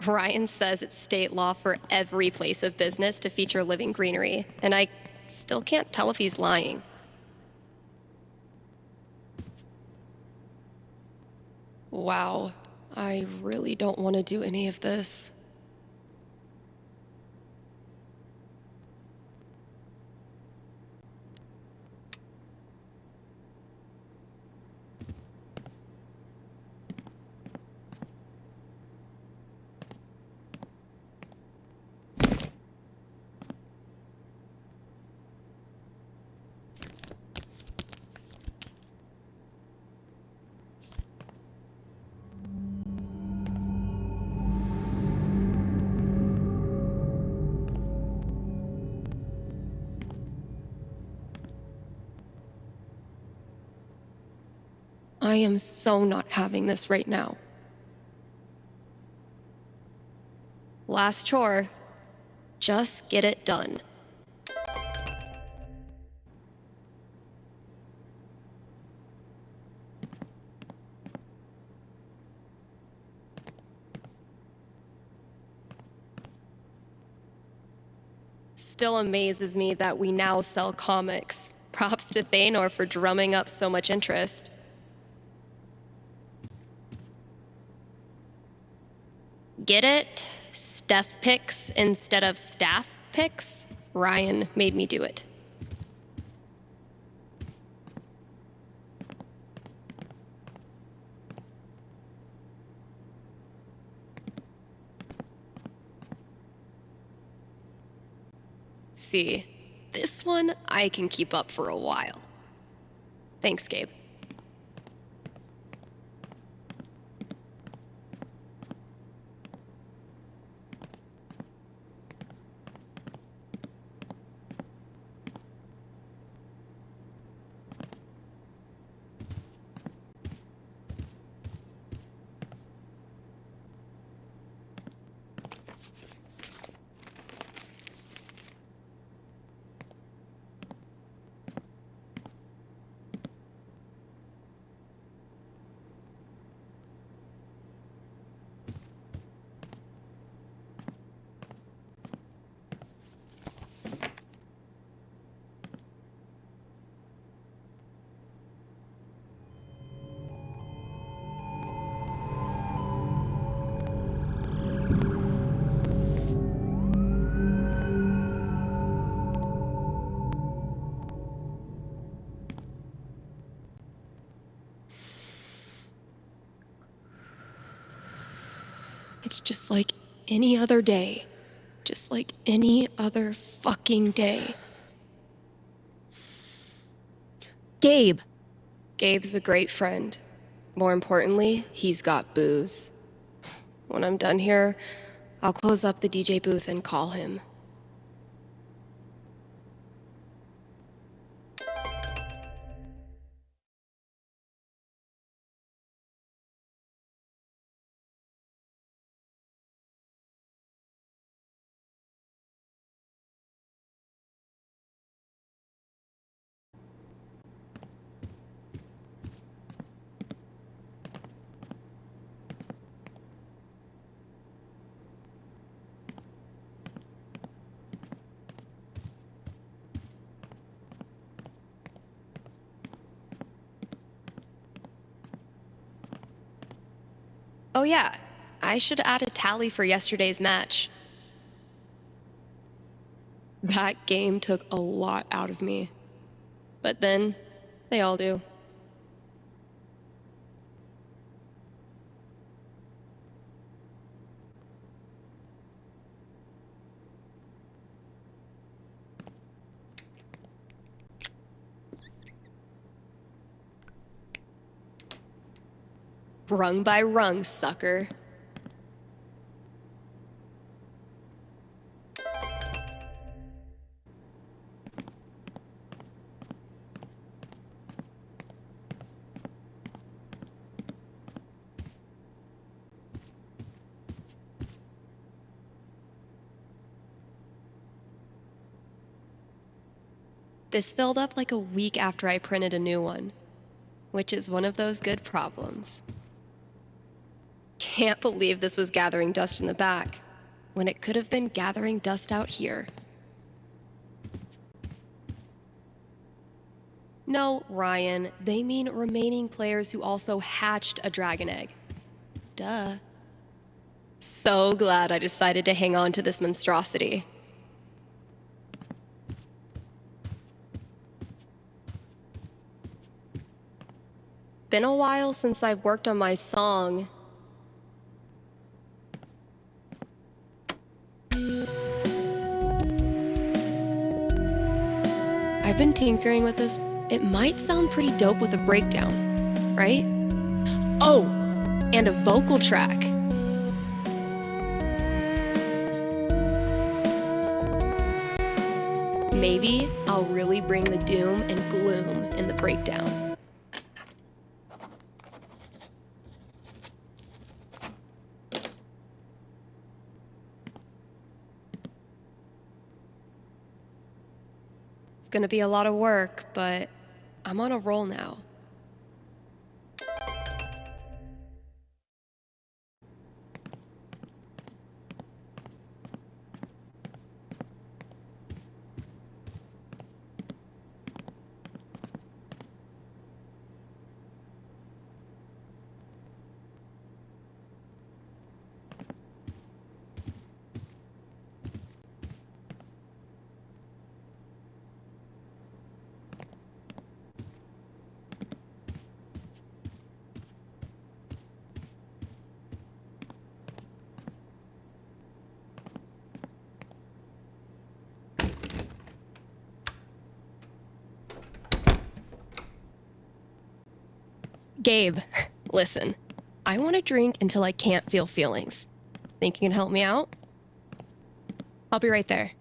Ryan says it's state law for every place of business to feature living greenery, and I still can't tell if he's lying. Wow, I really don't want to do any of this. I am so not having this right now. Last chore. Just get it done. Still amazes me that we now sell comics. Props to Thanor for drumming up so much interest. Get it? Steph picks instead of staff picks? Ryan made me do it. See, this one I can keep up for a while. Thanks, Gabe. It's just like any other day. Just like any other fucking day. Gabe! Gabe's a great friend. More importantly, he's got booze. When I'm done here, I'll close up the DJ booth and call him. Oh yeah, I should add a tally for yesterday's match. That game took a lot out of me. But then, they all do. Rung by rung, sucker. This filled up like a week after I printed a new one, which is one of those good problems. Can't believe this was gathering dust in the back, when it could have been gathering dust out here. No, Ryan, they mean remaining players who also hatched a dragon egg. Duh. So glad I decided to hang on to this monstrosity. Been a while since I've worked on my song. I've been tinkering with this. It might sound pretty dope with a breakdown, right? Oh, and a vocal track. Maybe I'll really bring the doom and gloom in the breakdown. It's gonna be a lot of work, but I'm on a roll now. Gabe, listen. I want to drink until I can't feel feelings. Think you can help me out? I'll be right there.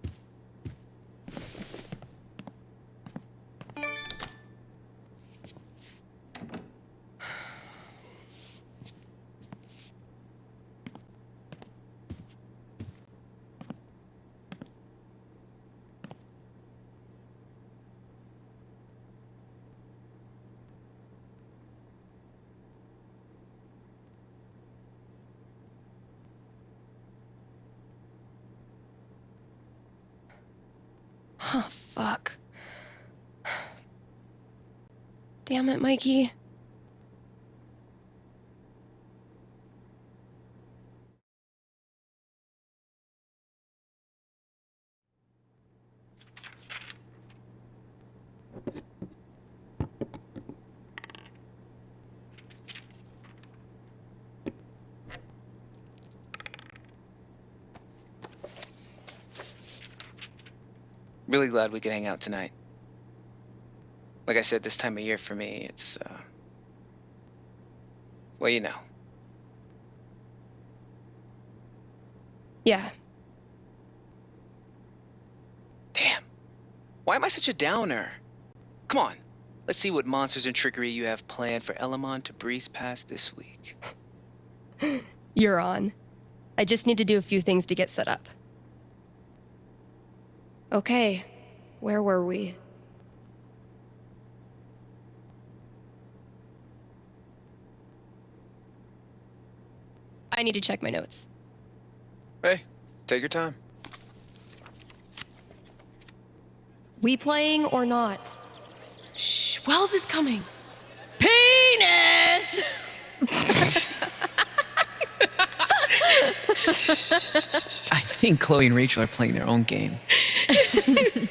Oh, fuck. Damn it, Mikey.
Really glad we could hang out tonight. Like I said, this time of year for me, it's, well, you know.
Yeah.
Damn. Why am I such a downer? Come on. Let's see what monsters and trickery you have planned for Elamon to breeze past this week.
You're on. I just need to do a few things to get set up. Okay, where were we? I need to check my notes.
Hey, take your time.
We playing or not?
Shh, Wells is coming. Penis!
I think Chloe and Rachel are playing their own game.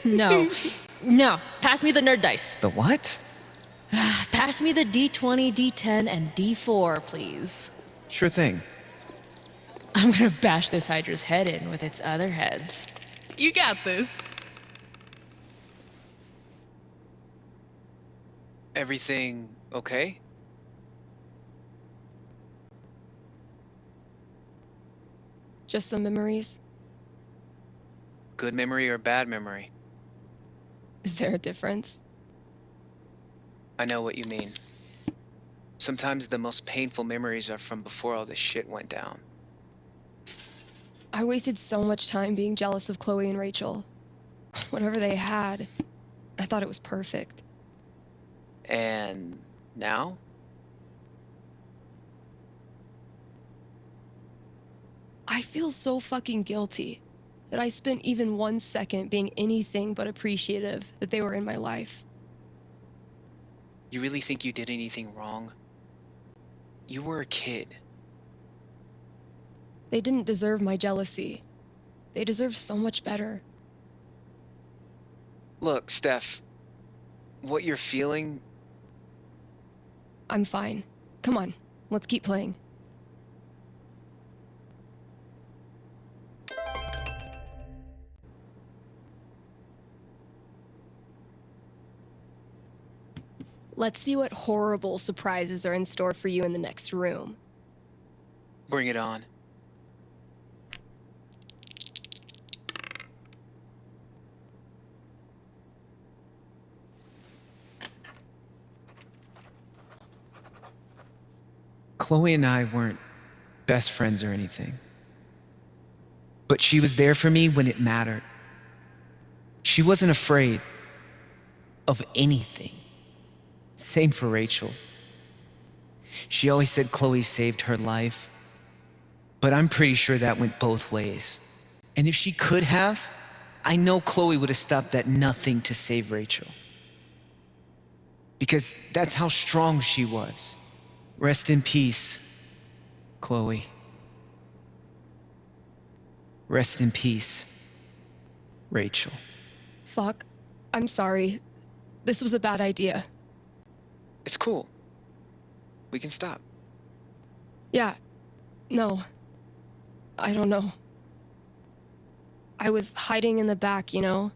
No. Pass me the nerd dice.
The what?
Pass me the D20, D10, and D4, please.
Sure thing.
I'm gonna bash this Hydra's head in with its other heads. You got this.
Everything okay?
Just some memories.
Good memory or bad memory?
Is there a difference?
I know what you mean. Sometimes the most painful memories are from before all this shit went down.
I wasted so much time being jealous of Chloe and Rachel. Whatever they had, I thought it was perfect.
And now?
I feel so fucking guilty that I spent even 1 second being anything but appreciative that they were in my life.
You really think you did anything wrong? You were a kid.
They didn't deserve my jealousy. They deserve so much better.
Look, Steph, what you're feeling,
I'm fine. Come on, let's keep playing. Let's see what horrible surprises are in store for you in the next room.
bring it on.
Chloe and I weren't best friends or anything. But she was there for me when it mattered. She wasn't afraid of anything. Same for Rachel. She always said Chloe saved her life. But I'm pretty sure that went both ways. And if she could have, I know Chloe would have stopped at nothing to save Rachel. Because that's how strong she was. Rest in peace, Chloe. Rest in peace, Rachel.
Fuck. I'm sorry. This was a bad idea.
It's cool. We can stop.
Yeah. No. I don't know. I was hiding in the back, you know?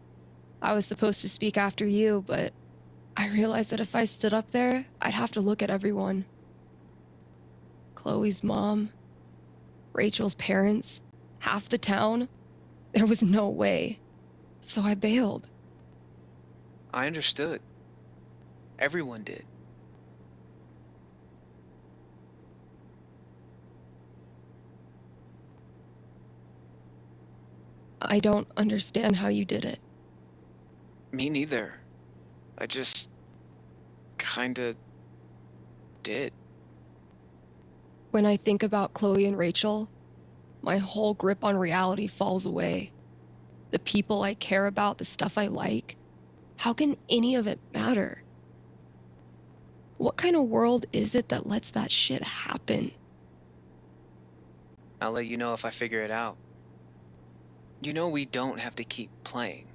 I was supposed to speak after you, but I realized that if I stood up there, I'd have to look at everyone. Chloe's mom, Rachel's parents, half the town. There was no way. So I bailed.
I understood. Everyone did.
I don't understand how you did it.
Me neither. I just kinda did.
When I think about Chloe and Rachel, my whole grip on reality falls away. The people I care about, the stuff I like, how can any of it matter? What kind of world is it that lets that shit happen?
I'll let you know if I figure it out. You know we don't have to keep playing.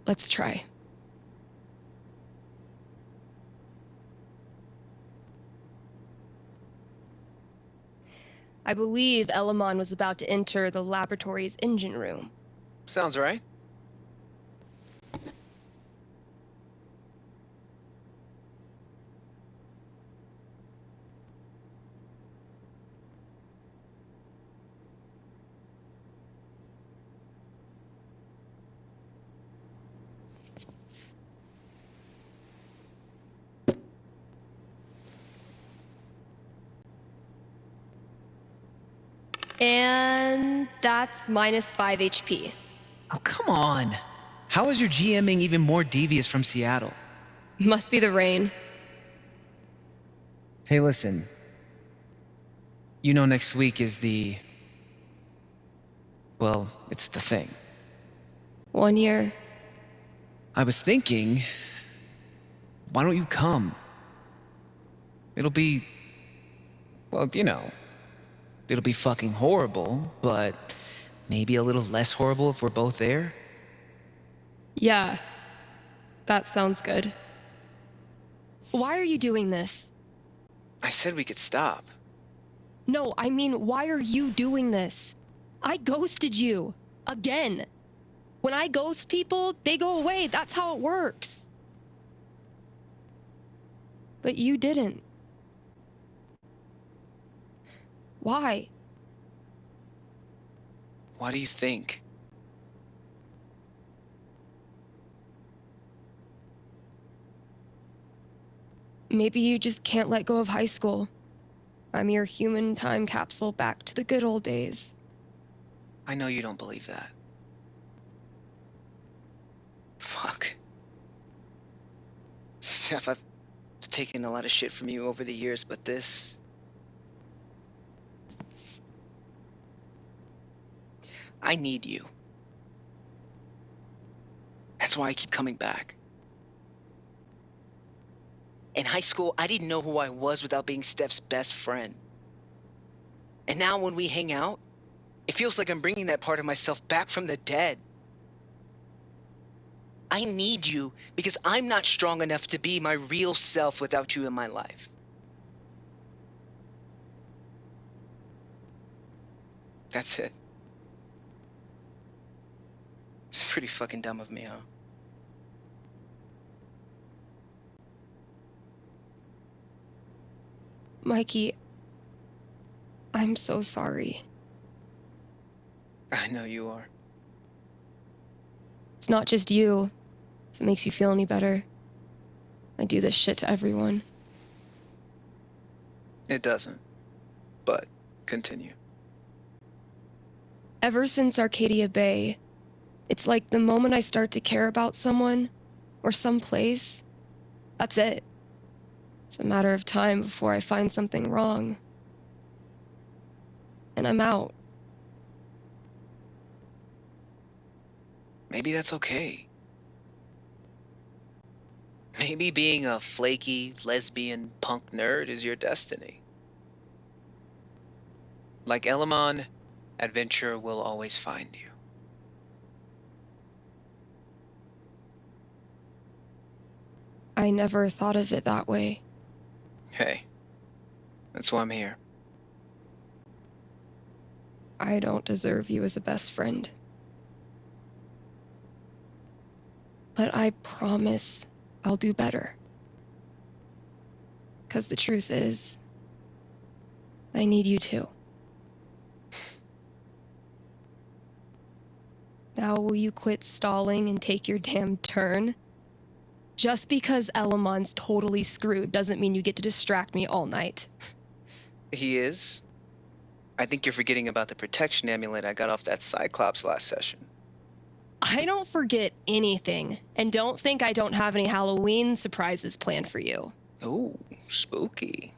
Let's try. I believe Elamon was about to enter the laboratory's engine room.
Sounds right.
And that's -5 HP.
Oh, come on. How is your GMing even more devious from Seattle?
Must be the rain.
Hey, listen. You know next week is well, it's the thing.
1 year.
I was thinking, why don't you come? It'll be, well, you know, it'll be fucking horrible, but maybe a little less horrible if we're both there.
Yeah, that sounds good. Why are you doing this?
I said we could stop.
No, I mean, why are you doing this? I ghosted you. Again. When I ghost people, they go away. That's how it works. But you didn't. Why?
Why do you think?
Maybe you just can't let go of high school. I'm your human time capsule back to the good old days.
I know you don't believe that. Fuck. Steph, I've taken a lot of shit from you over the years, but this... I need you. That's why I keep coming back. In high school, I didn't know who I was without being Steph's best friend. And now when we hang out, it feels like I'm bringing that part of myself back from the dead. I need you because I'm not strong enough to be my real self without you in my life. That's it. It's pretty fucking dumb of me, huh?
Mikey, I'm so sorry.
I know you are.
It's not just you. If it makes you feel any better. I do this shit to everyone.
It doesn't. But continue.
Ever since Arcadia Bay, it's like the moment I start to care about someone or someplace, that's it. It's a matter of time before I find something wrong. And I'm out.
Maybe that's okay. Maybe being a flaky, lesbian, punk nerd is your destiny. Like Elamon, adventure will always find you.
I never thought of it that way.
Hey, that's why I'm here.
I don't deserve you as a best friend. But I promise I'll do better. 'Cause the truth is, I need you too. Now will you quit stalling and take your damn turn? Just because Elamon's totally screwed doesn't mean you get to distract me all night.
He is? I think you're forgetting about the protection amulet I got off that Cyclops last session.
I don't forget anything, and don't think I don't have any Halloween surprises planned for you.
Ooh, spooky.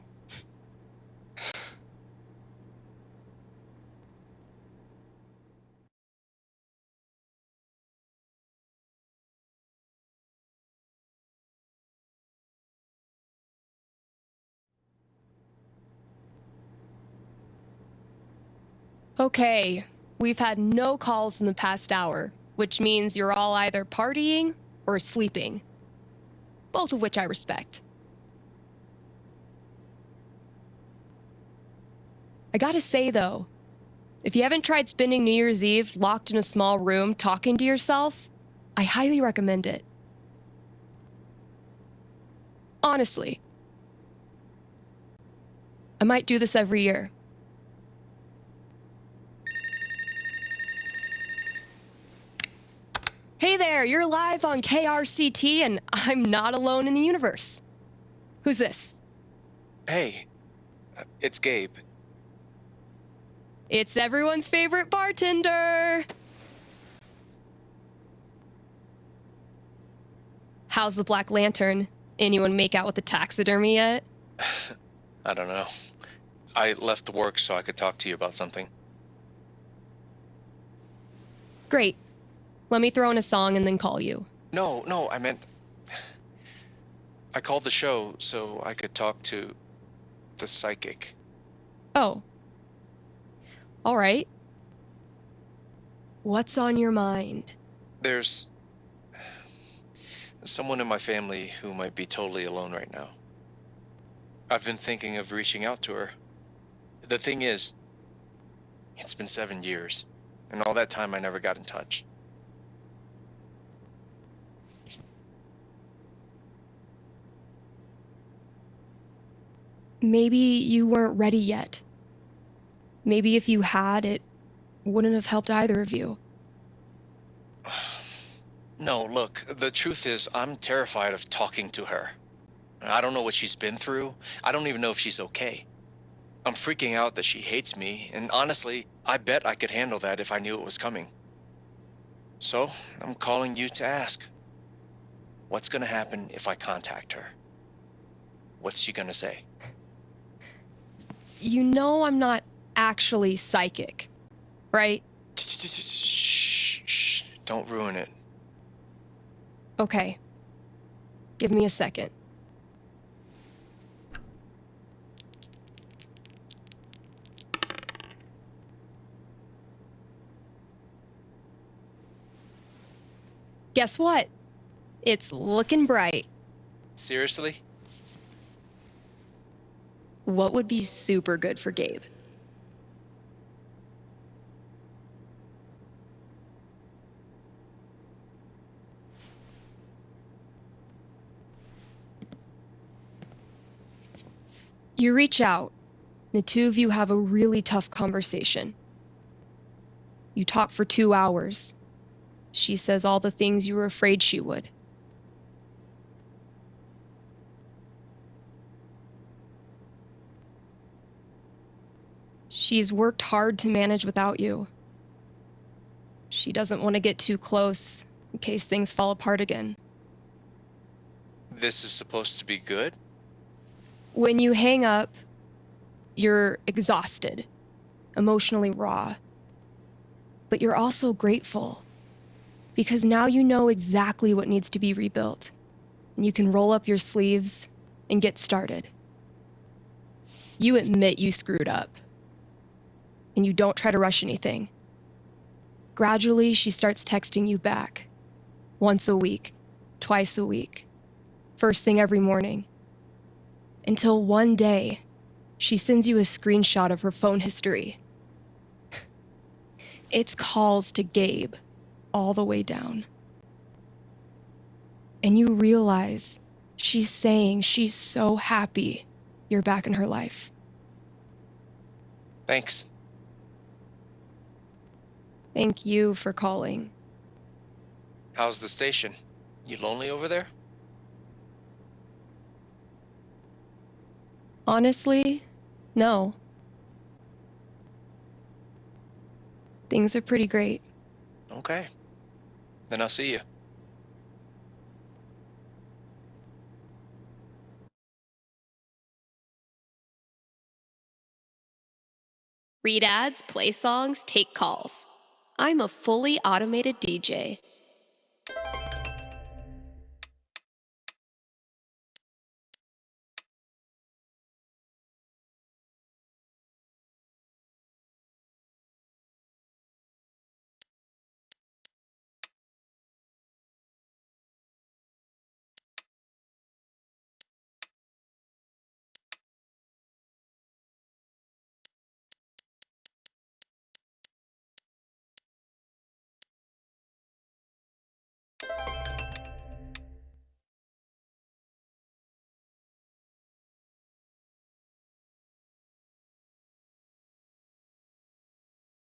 Okay, we've had no calls in the past hour, which means you're all either partying or sleeping. Both of which I respect. I gotta say, though, if you haven't tried spending New Year's Eve locked in a small room talking to yourself, I highly recommend it. Honestly. I might do this every year. Hey there, you're live on KRCT, and I'm not alone in the universe. Who's this?
Hey, it's Gabe.
It's everyone's favorite bartender. How's the Black Lantern? Anyone make out with the taxidermy yet?
I don't know. I left work so I could talk to you about something.
Great. Let me throw in a song and then call you.
No, I meant... I called the show so I could talk to the psychic.
Oh. All right. What's on your mind?
There's someone in my family who might be totally alone right now. I've been thinking of reaching out to her. The thing is, it's been 7 years, and all that time I never got in touch.
Maybe you weren't ready yet. Maybe if you had, it wouldn't have helped either of you.
No, look, the truth is I'm terrified of talking to her. I don't know what she's been through. I don't even know if she's okay. I'm freaking out that she hates me, and honestly, I bet I could handle that if I knew it was coming. So, I'm calling you to ask. What's gonna happen if I contact her? What's she gonna say?
You know I'm not actually psychic, right?
Shh, don't ruin it.
Okay. Give me a second. Guess what? It's looking bright.
Seriously?
What would be super good for Gabe? You reach out. The two of you have a really tough conversation. You talk for 2 hours. She says all the things you were afraid she would. She's worked hard to manage without you. She doesn't want to get too close in case things fall apart again.
This is supposed to be good?
When you hang up, you're exhausted, emotionally raw. But you're also grateful, because now you know exactly what needs to be rebuilt, and you can roll up your sleeves and get started. You admit you screwed up, and you don't try to rush anything. Gradually, she starts texting you back, once a week, twice a week, first thing every morning, until one day, she sends you a screenshot of her phone history. It's calls to Gabe all the way down. And you realize she's saying she's so happy you're back in her life.
Thanks.
Thank you for calling.
How's the station? You lonely over there?
Honestly, no. Things are pretty great.
Okay. Then I'll see you.
Read ads, play songs, take calls. I'm a fully automated DJ.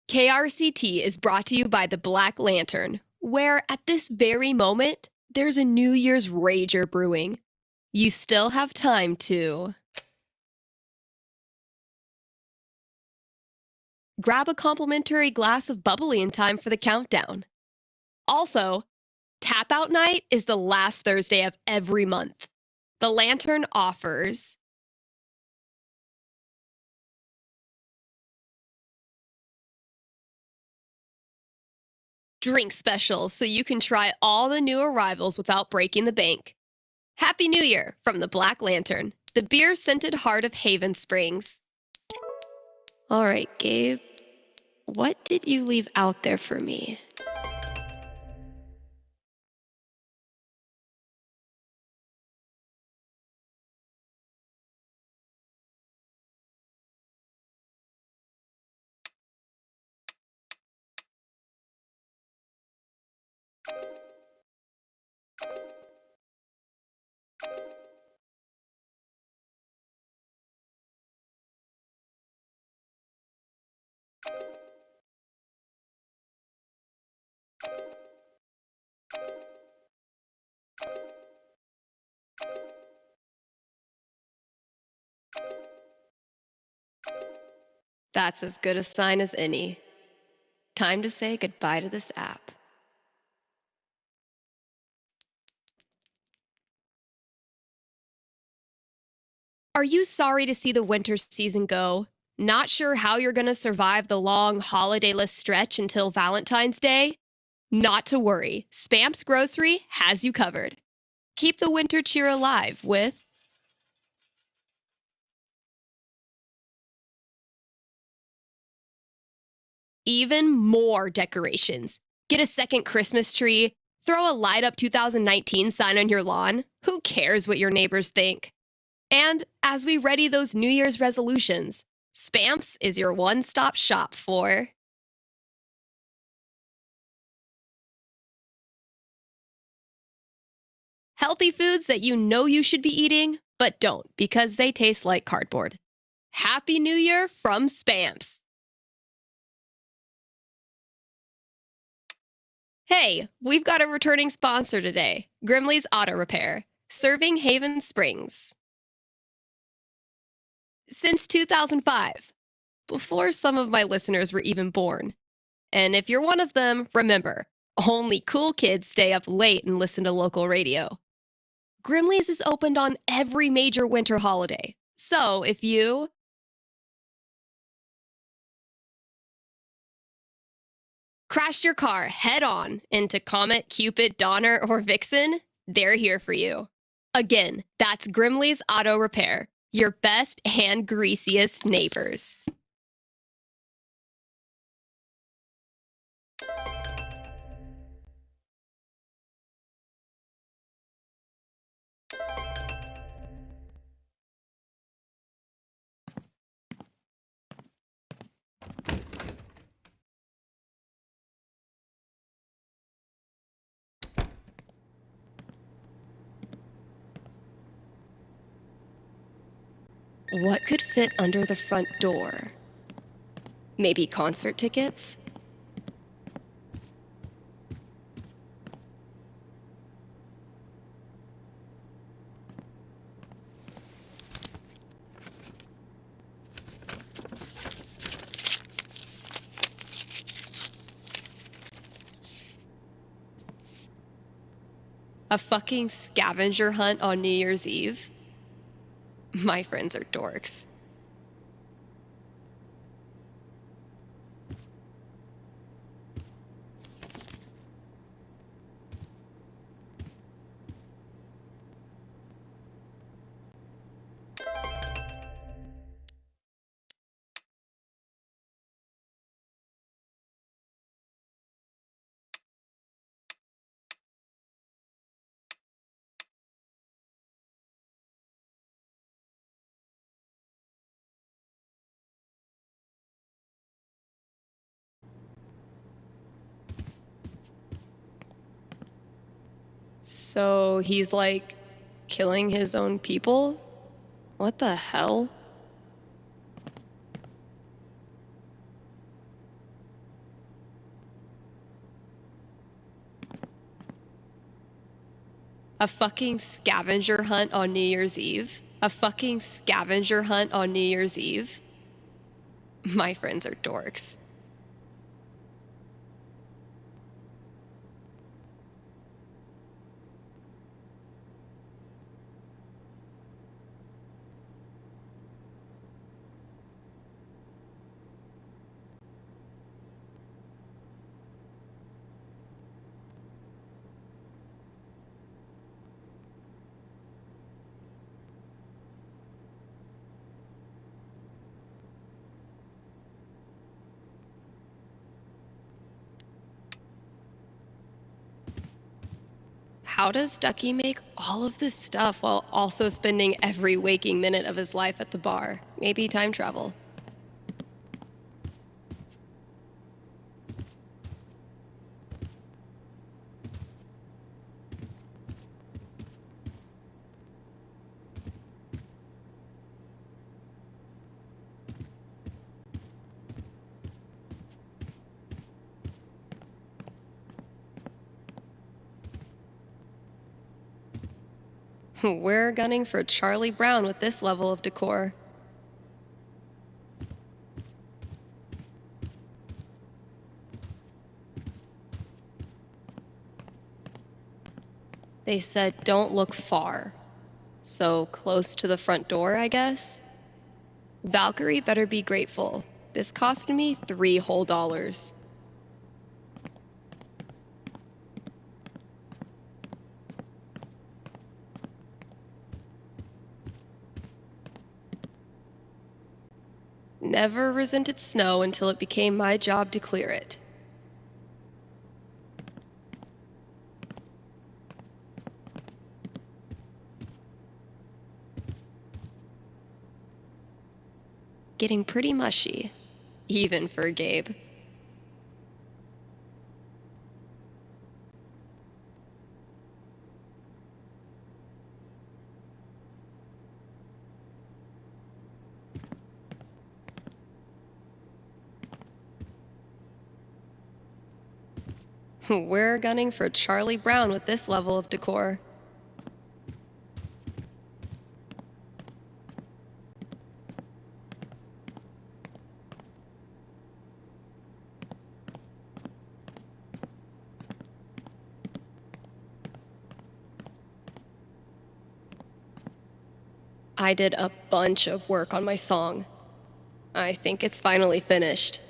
KRCT is brought to you by the Black Lantern, where at this very moment, there's a New Year's rager brewing. You still have time to grab a complimentary glass of bubbly in time for the countdown. Also, Tap Out Night is the last Thursday of every month. The Lantern offers drink specials so you can try all the new arrivals without breaking the bank. Happy New Year from the Black Lantern, the beer-scented heart of Haven Springs. All right, Gabe, what did you leave out there for me? That's as good a sign as any. Time to say goodbye to this app. Are you sorry to see the winter season go? Not sure how you're going to survive the long holidayless stretch until Valentine's Day? Not to worry, Spamps Grocery has you covered. Keep the winter cheer alive with even more decorations. Get a second Christmas tree, Throw a light up 2019 sign on your lawn. Who cares what your neighbors think? And as we ready those New Year's resolutions, Spamps is your one-stop shop for healthy foods that you know you should be eating, but don't because they taste like cardboard. Happy New Year from Spamps. Hey, we've got a returning sponsor today, Grimley's Auto Repair, serving Haven Springs. Since 2005, before some of my listeners were even born. And if you're one of them, remember, only cool kids stay up late and listen to local radio. Grimley's is opened on every major winter holiday. So if you crashed your car head-on into Comet, Cupid, Donner, or Vixen, they're here for you. Again, that's Grimley's Auto Repair, your best and greasiest neighbors. What could fit under the front door? Maybe concert tickets? A fucking scavenger hunt on New Year's Eve? My friends are dorks. So he's like killing his own people? What the hell? A fucking scavenger hunt on New Year's Eve? A fucking scavenger hunt on New Year's Eve? My friends are dorks. How does Ducky make all of this stuff while also spending every waking minute of his life at the bar? Maybe time travel. We're gunning for Charlie Brown with this level of decor. They said don't look far. So close to the front door, I guess? Valkyrie better be grateful. This cost me $3 whole. Never resented snow until it became my job to clear it. getting pretty mushy, even for Gabe. We're gunning for Charlie Brown with this level of decor. I did a bunch of work on my song. I think it's finally finished.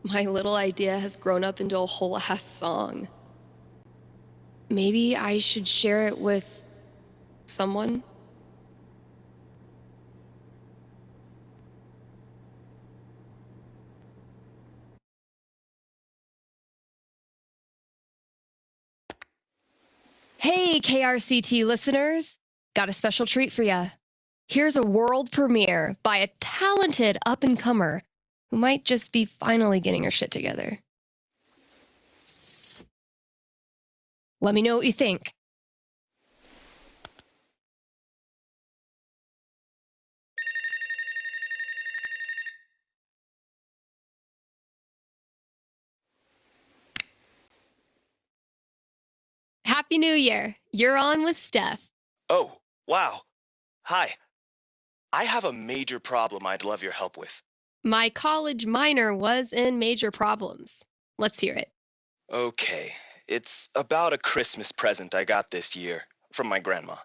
My little idea has grown up into a whole ass song. Maybe I should share it with someone? Hey, KRCT listeners! Got a special treat for ya. Here's a world premiere by a talented up-and-comer who might just be finally getting her shit together. Let me know what you think. Happy New Year! You're on with Steph.
Oh, wow. Hi. I have a major problem I'd love your help with.
My college minor was in major problems. Let's hear it.
Okay. It's about a Christmas present I got this year from my grandma.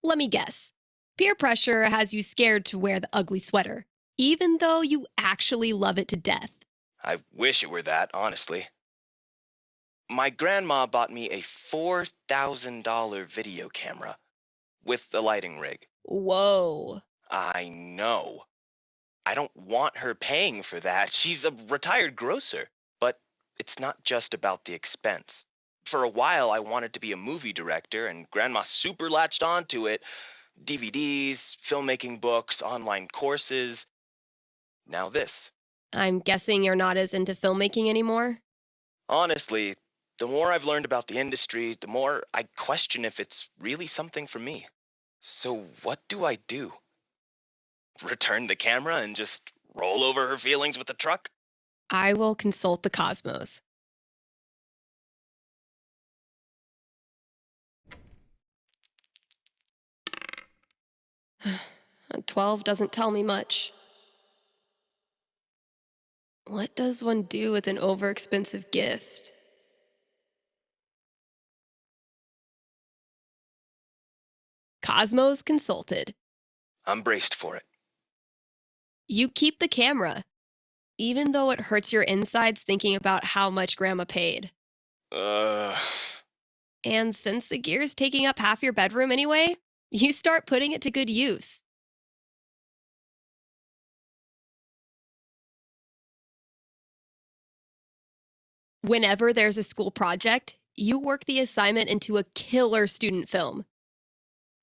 Let me guess. Peer pressure has you scared to wear the ugly sweater, even though you actually love it to death.
I wish it were that, honestly. My grandma bought me a $4,000 video camera with a lighting rig.
Whoa.
I know. I don't want her paying for that. She's a retired grocer. But it's not just about the expense. For a while, I wanted to be a movie director, and Grandma super latched onto it. DVDs, filmmaking books, online courses. Now this.
I'm guessing you're not as into filmmaking anymore?
Honestly, the more I've learned about the industry, the more I question if it's really something for me. So what do I do? Return the camera and just roll over her feelings with the truck?
I will consult the cosmos. A 12 doesn't tell me much. What does one do with an overexpensive gift? Cosmos consulted.
I'm braced for it.
You keep the camera, even though it hurts your insides thinking about how much Grandma paid. And since the gear's taking up half your bedroom anyway, you start putting it to good use. Whenever there's a school project, you work the assignment into a killer student film.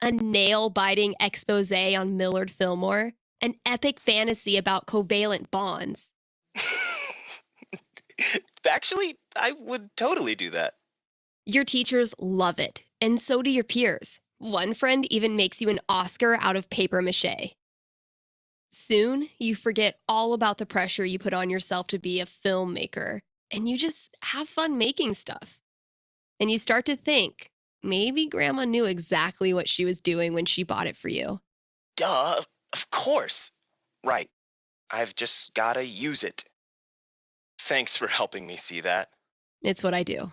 A nail-biting expose on Millard Fillmore, an epic fantasy about covalent bonds.
Actually, I would totally do that.
Your teachers love it, and so do your peers. One friend even makes you an Oscar out of paper mache. Soon, you forget all about the pressure you put on yourself to be a filmmaker, and you just have fun making stuff. And you start to think, maybe Grandma knew exactly what she was doing when she bought it for you.
Duh, of course. Right. I've just gotta use it. Thanks for helping me see that.
It's what I do.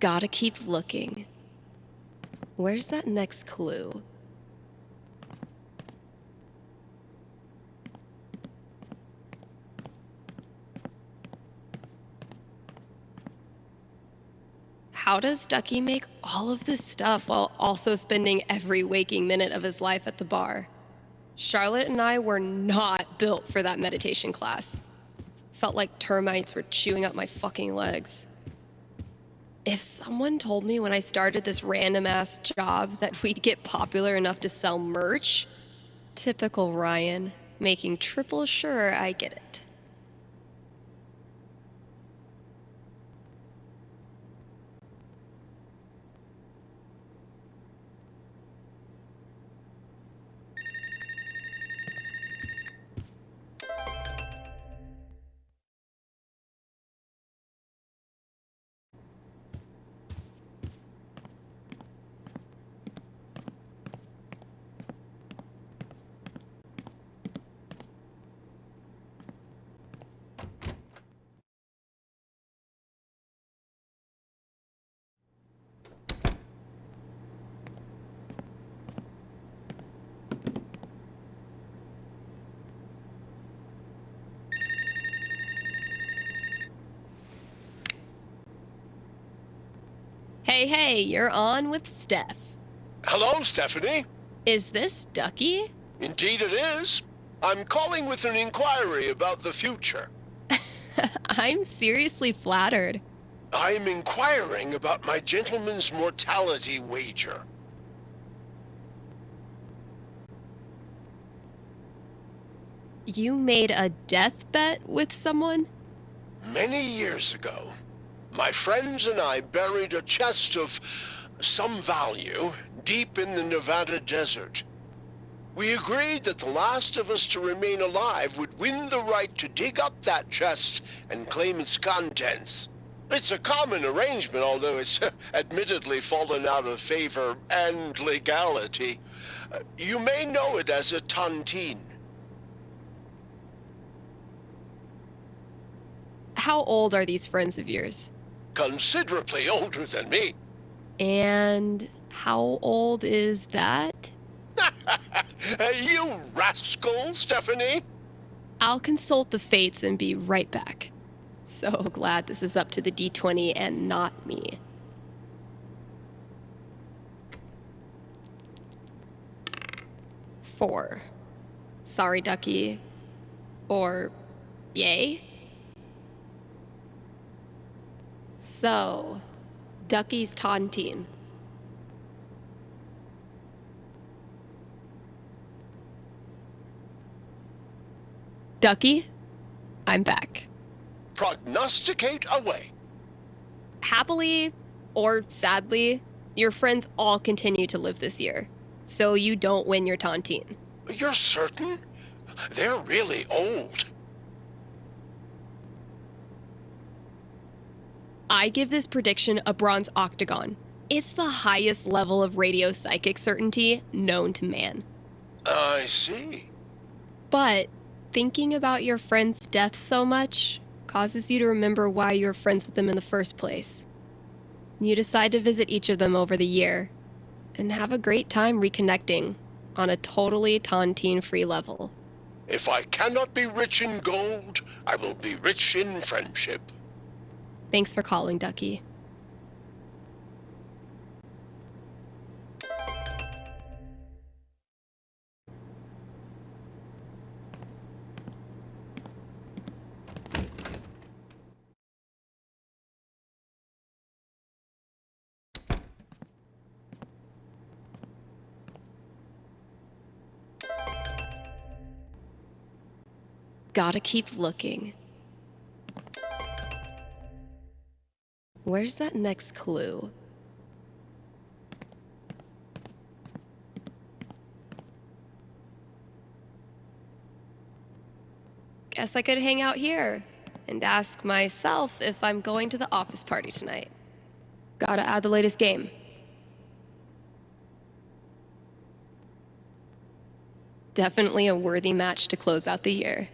Gotta keep looking. Where's that next clue? How does Ducky make all of this stuff while also spending every waking minute of his life at the bar? Charlotte and I were not built for that meditation class. Felt like termites were chewing up my fucking legs. If someone told me when I started this random-ass job that we'd get popular enough to sell merch, typical Ryan, making triple sure I get it. Hey, you're on with Steph.
Hello, Stephanie.
Is this Ducky?
Indeed it is. I'm calling with an inquiry about the future.
I'm seriously flattered.
I'm inquiring about my gentleman's mortality wager.
You made a death bet with someone?
Many years ago, my friends and I buried a chest of some value deep in the Nevada desert. We agreed that the last of us to remain alive would win the right to dig up that chest and claim its contents. It's a common arrangement, although it's admittedly fallen out of favor and legality. You may know it as a tontine.
How old are these friends of yours?
Considerably older than me.
And how old is that?
You rascal, Stephanie!
I'll consult the fates and be right back. So glad this is up to the D20 and not me. Four. Sorry, Ducky. Or yay? So, Ducky's tontine. Ducky, I'm back.
Prognosticate away.
Happily or sadly, your friends all continue to live this year, so you don't win your tontine.
You're certain? They're really old.
I give this prediction a bronze octagon. It's the highest level of radio psychic certainty known to man.
I see.
But thinking about your friend's death so much causes you to remember why you were friends with them in the first place. You decide to visit each of them over the year and have a great time reconnecting on a totally tontine-free level.
If I cannot be rich in gold, I will be rich in friendship.
Thanks for calling, Ducky. Gotta keep looking. Where's that next clue? Guess I could hang out here and ask myself if I'm going to the office party tonight. Gotta add the latest game. Definitely a worthy match to close out the year.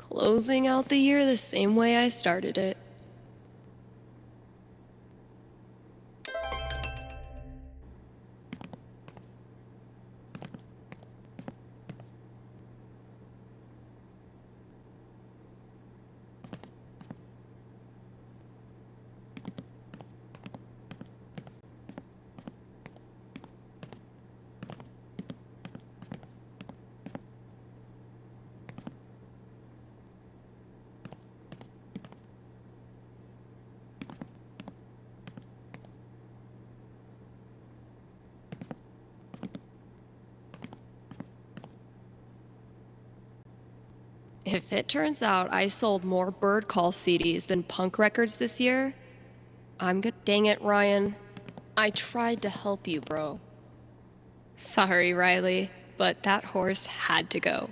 Closing out the year the same way I started it. If it turns out I sold more bird call CDs than punk records this year, I'm good. Dang it, Ryan. I tried to help you, bro. Sorry, Riley, but that horse had to go.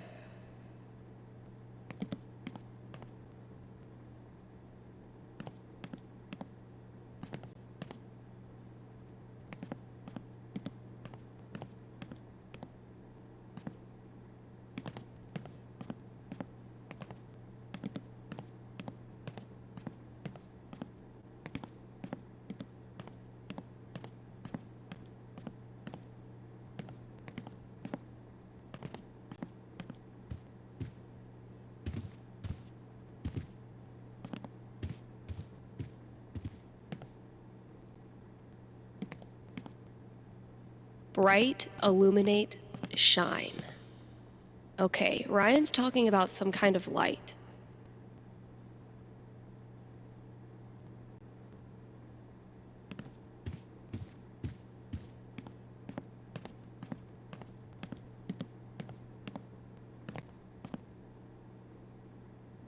Bright, illuminate, shine. Okay, Ryan's talking about some kind of light.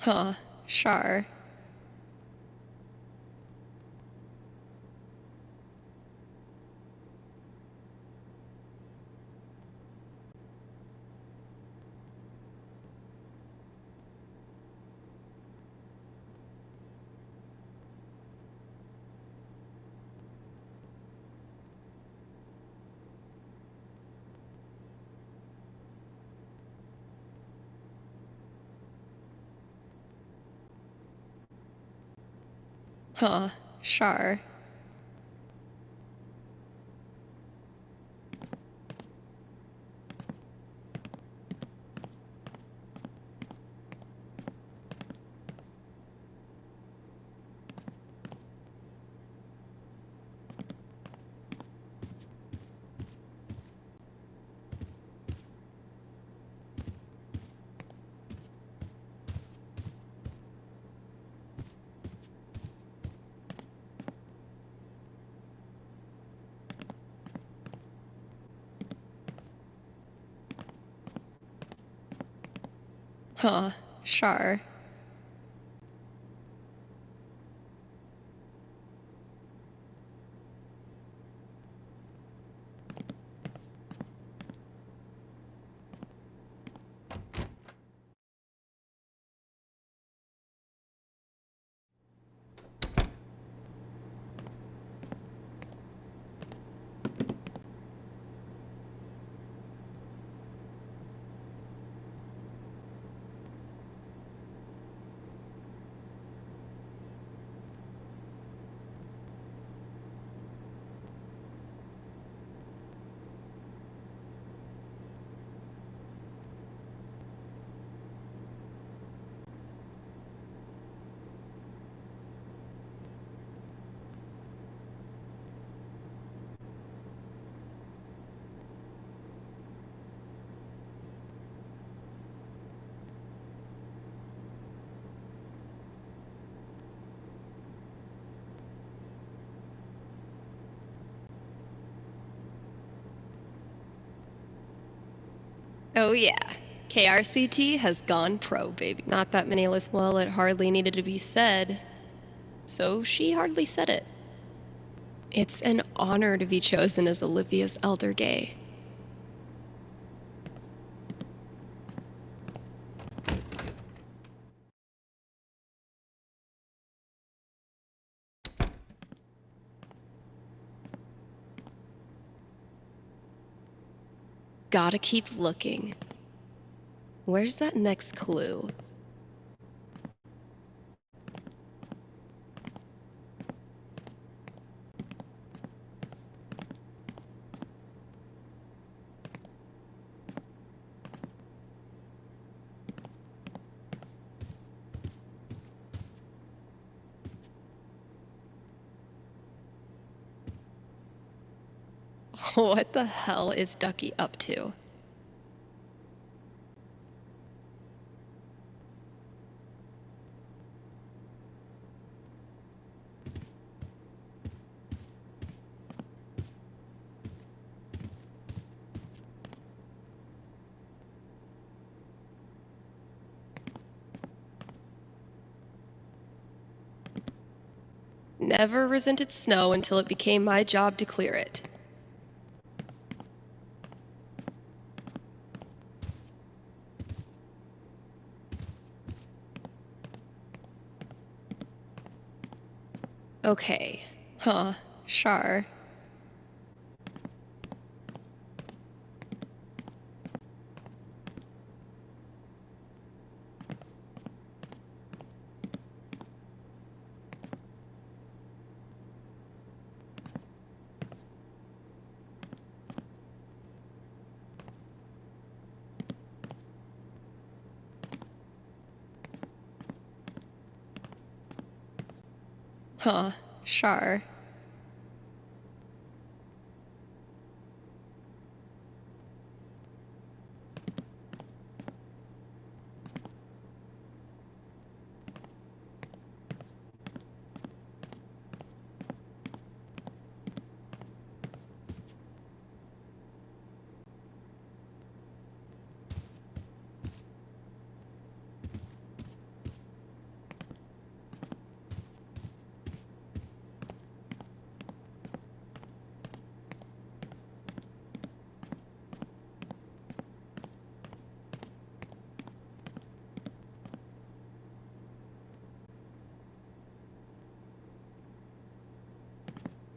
Huh, sure. Huh, sure. Huh, sure. Oh yeah, KRCT has gone pro, baby. Not that many listeners. Well, it hardly needed to be said, so she hardly said it. It's an honor to be chosen as Olivia's elder gay. Gotta keep looking. Where's that next clue? What the hell is Ducky up to? Never resented snow until it became my job to clear it. Okay. Huh. Sure. Huh. Sure.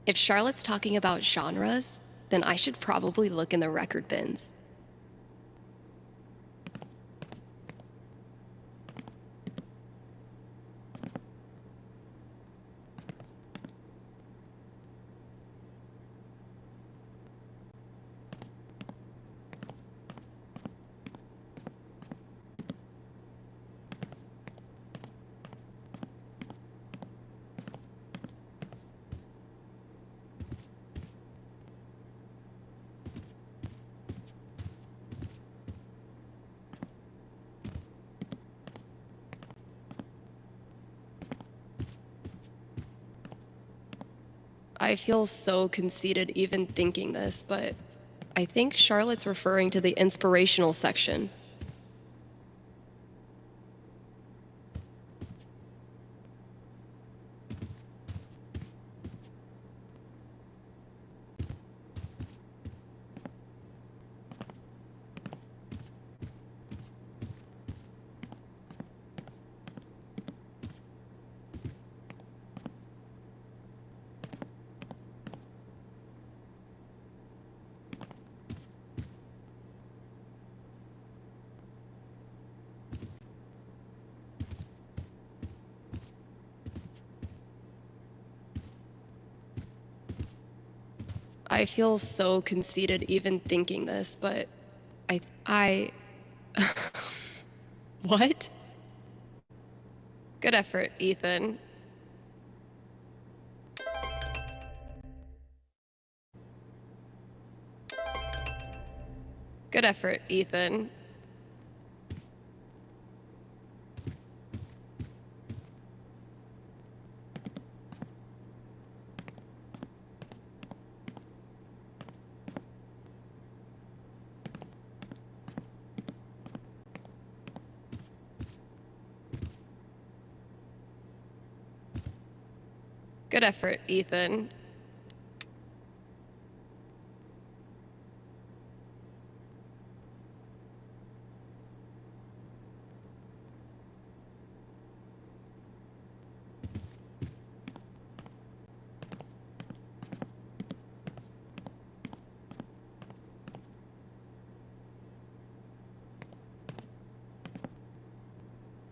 If Charlotte's talking about genres, then I should probably look in the record bins. I feel so conceited even thinking this, but I think Charlotte's referring to the inspirational section. I feel so conceited even thinking this, but I What? Good effort, Ethan. Good effort, Ethan. Good effort, Ethan.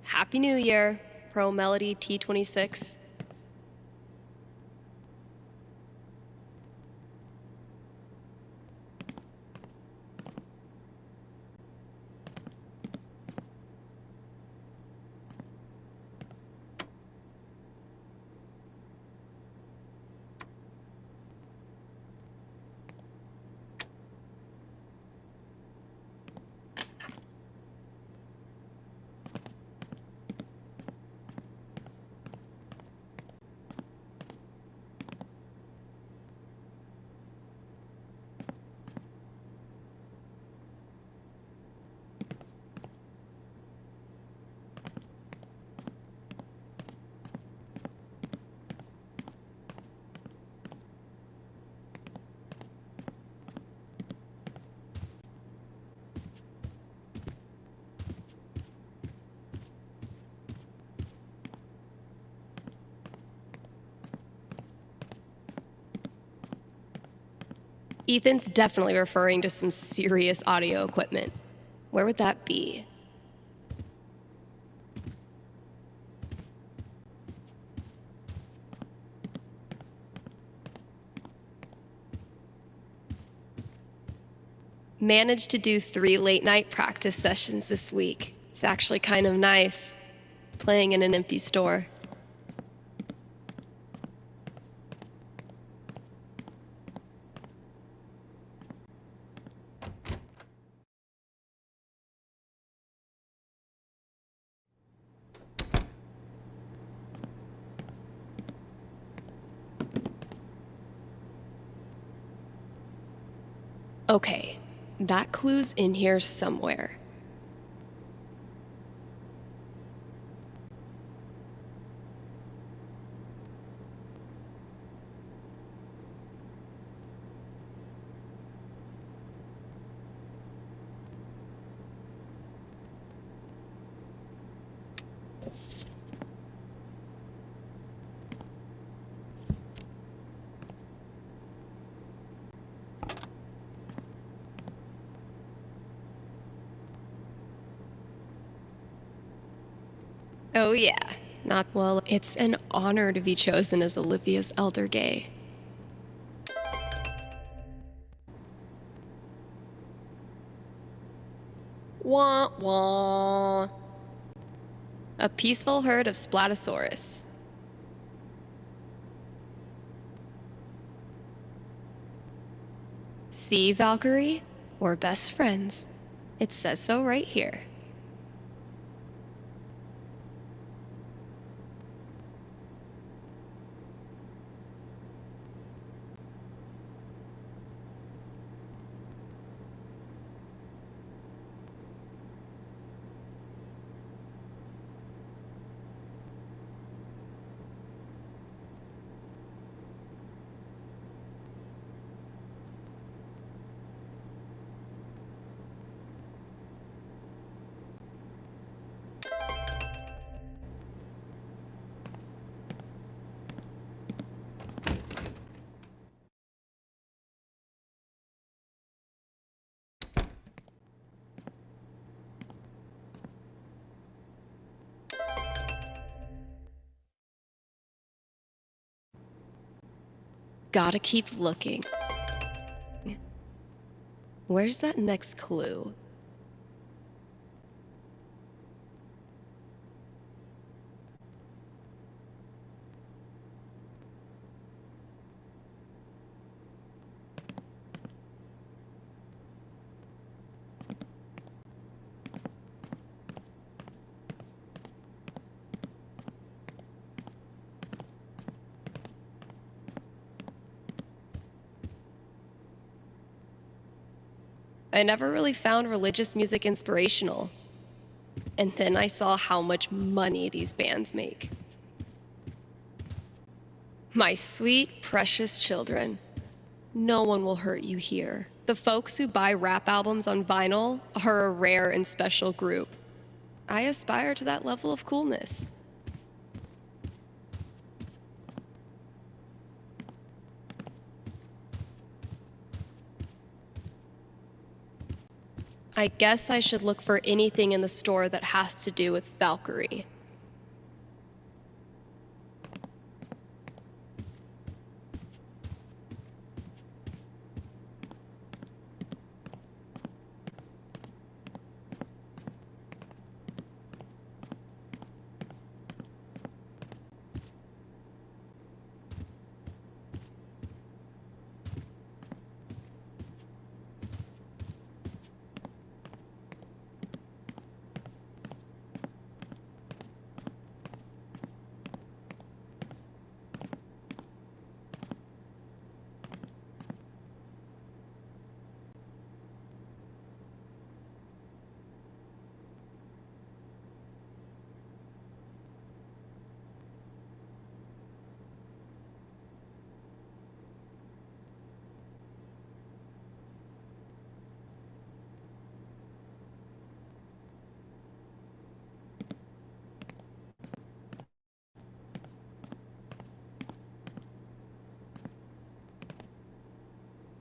Happy New Year, Pro Melody T26. Ethan's definitely referring to some serious audio equipment. Where would that be? Managed to do 3 late-night practice sessions this week. It's actually kind of nice, playing in an empty store. Okay, that clue's in here somewhere. Oh yeah, not well. It's an honor to be chosen as Olivia's elder gay. Wah wah. A peaceful herd of Splatosaurus. See, Valkyrie? We're best friends. It says so right here. Gotta keep looking. Where's that next clue? I never really found religious music inspirational. And then I saw how much money these bands make. My sweet, precious children, no one will hurt you here. The folks who buy rap albums on vinyl are a rare and special group. I aspire to that level of coolness. I guess I should look for anything in the store that has to do with Valkyrie.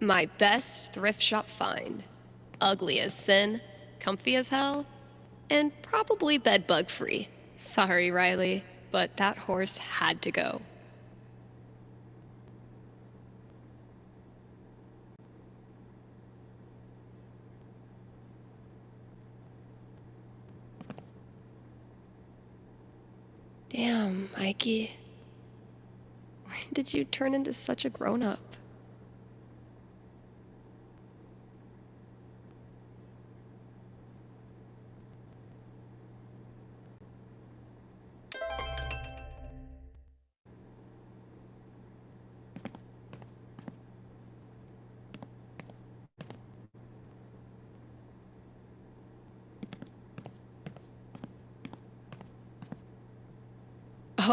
My best thrift shop find. Ugly as sin, comfy as hell, and probably bedbug free. Sorry, Riley, but that horse had to go. Damn, Mikey. When did you turn into such a grown-up?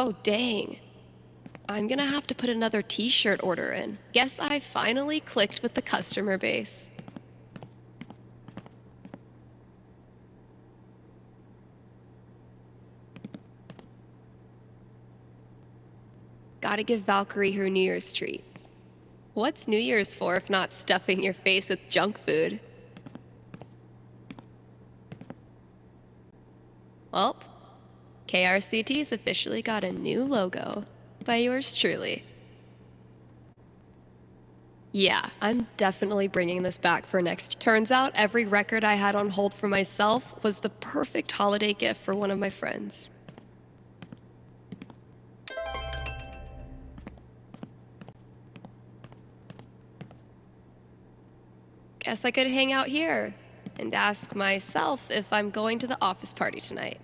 Oh, dang. I'm gonna have to put another t-shirt order in. Guess I finally clicked with the customer base. Gotta give Valkyrie her New Year's treat. What's New Year's for if not stuffing your face with junk food? Well, KRCT's officially got a new logo by yours truly. Yeah, I'm definitely bringing this back for next. Turns out every record I had on hold for myself was the perfect holiday gift for one of my friends. Guess I could hang out here and ask myself if I'm going to the office party tonight.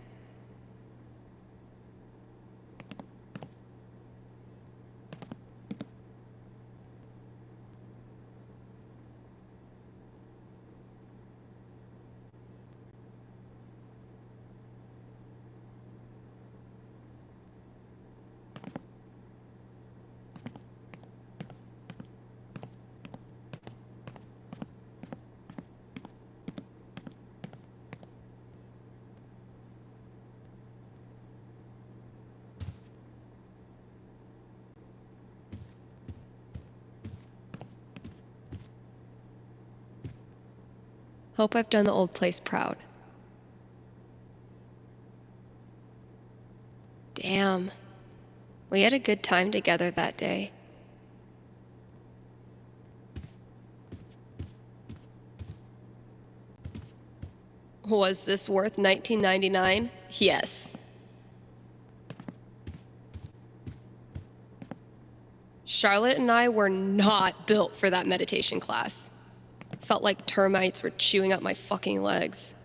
Hope I've done the old place proud. Damn, we had a good time together that day. Was this worth $19.99? Yes. Charlotte and I were not built for that meditation class. Felt like termites were chewing up my fucking legs.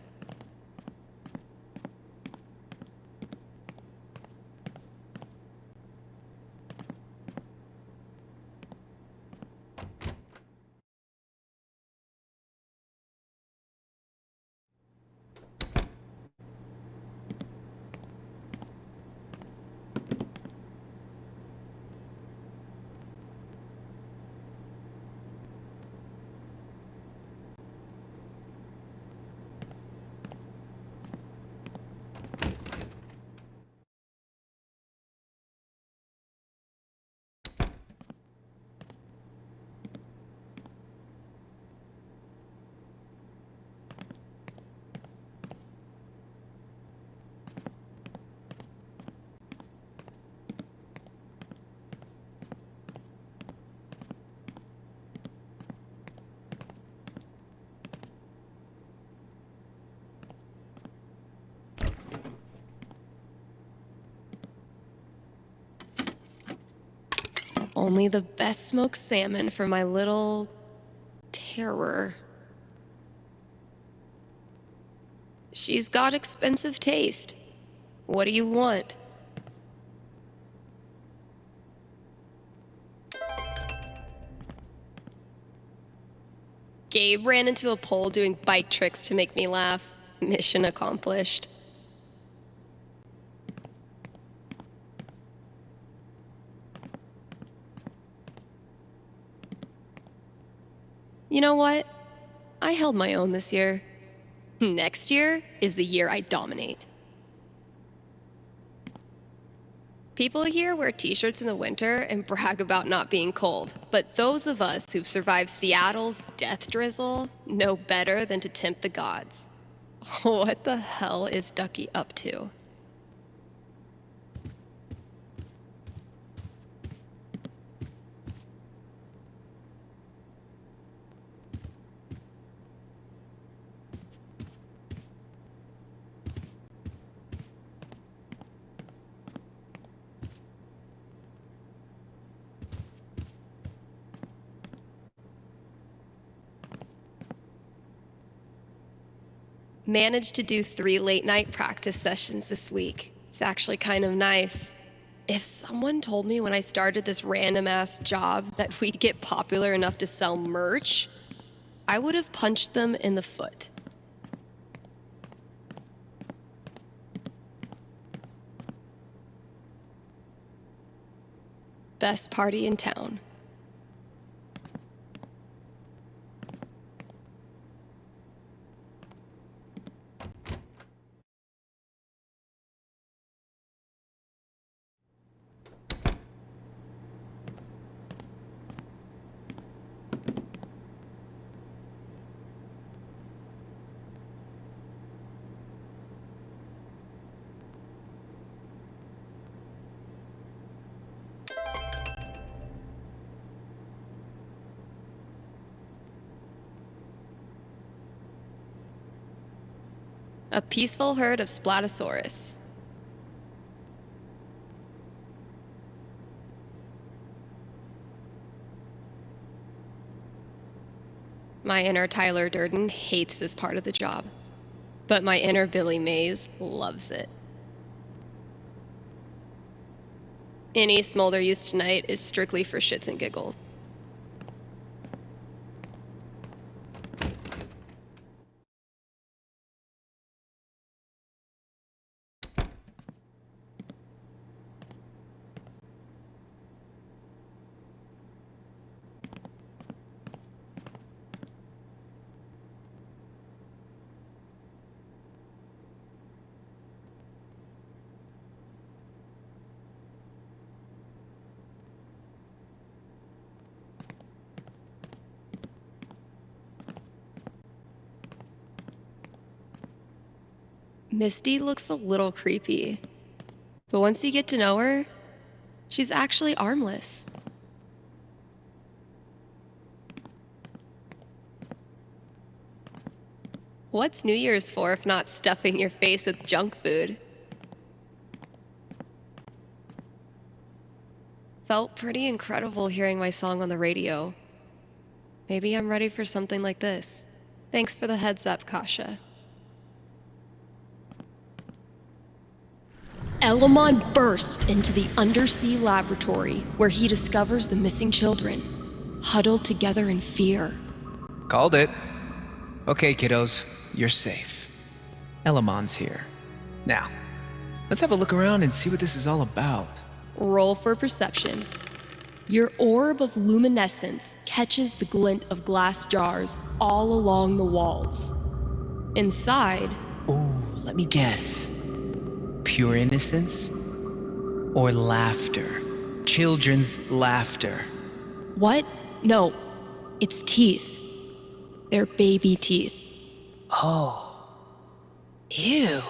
Only the best smoked salmon for my little terror. She's got expensive taste. What do you want? Gabe ran into a pole doing bike tricks to make me laugh. Mission accomplished. You know what? I held my own this year. Next year is the year I dominate. People here wear t-shirts in the winter and brag about not being cold, but those of us who've survived Seattle's death drizzle know better than to tempt the gods. What the hell is Ducky up to? Managed to do 3 late-night practice sessions this week. It's actually kind of nice. If someone told me when I started this random-ass job that we'd get popular enough to sell merch, I would have punched them in the foot. Best party in town. A peaceful herd of Splatosaurus. My inner Tyler Durden hates this part of the job, but my inner Billy Mays loves it. Any smolder used tonight is strictly for shits and giggles. Misty looks a little creepy, but once you get to know her, she's actually armless. What's New Year's for if not stuffing your face with junk food? Felt pretty incredible hearing my song on the radio. Maybe I'm ready for something like this. Thanks for the heads up, Kasha. Elamon bursts into the undersea laboratory where he discovers the missing children, huddled together in fear.
Called it. Okay, kiddos, you're safe. Elamon's here. Now, let's have a look around and see what this is all about.
Roll for perception. Your orb of luminescence catches the glint of glass jars all along the walls. Inside...
Ooh, let me guess. Pure innocence? Or laughter? Children's laughter.
What? No, it's teeth. They're baby teeth.
Oh. Ew.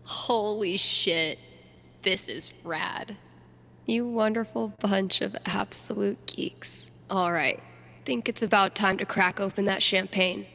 Holy shit, this is rad. You wonderful bunch of absolute geeks. All right, think it's about time to crack open that champagne.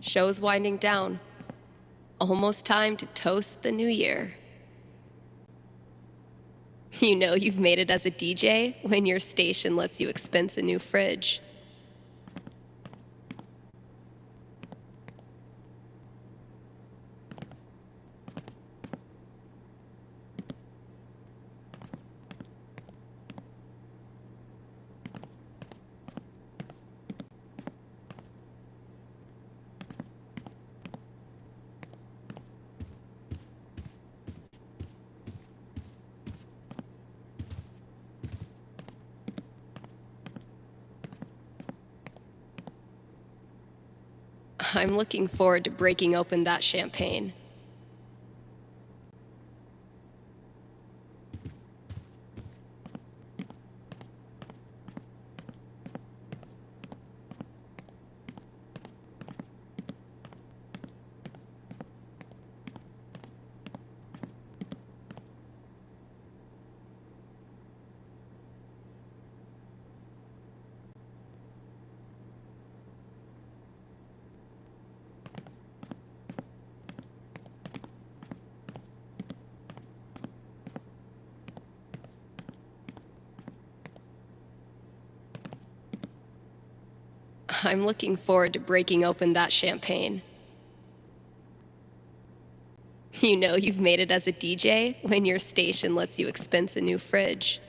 Show's winding down. Almost time to toast the new year. You know you've made it as a DJ when your station lets you expense a new fridge. I'm looking forward to breaking open that champagne. I'm looking forward to breaking open that champagne. You know you've made it as a DJ when your station lets you expense a new fridge.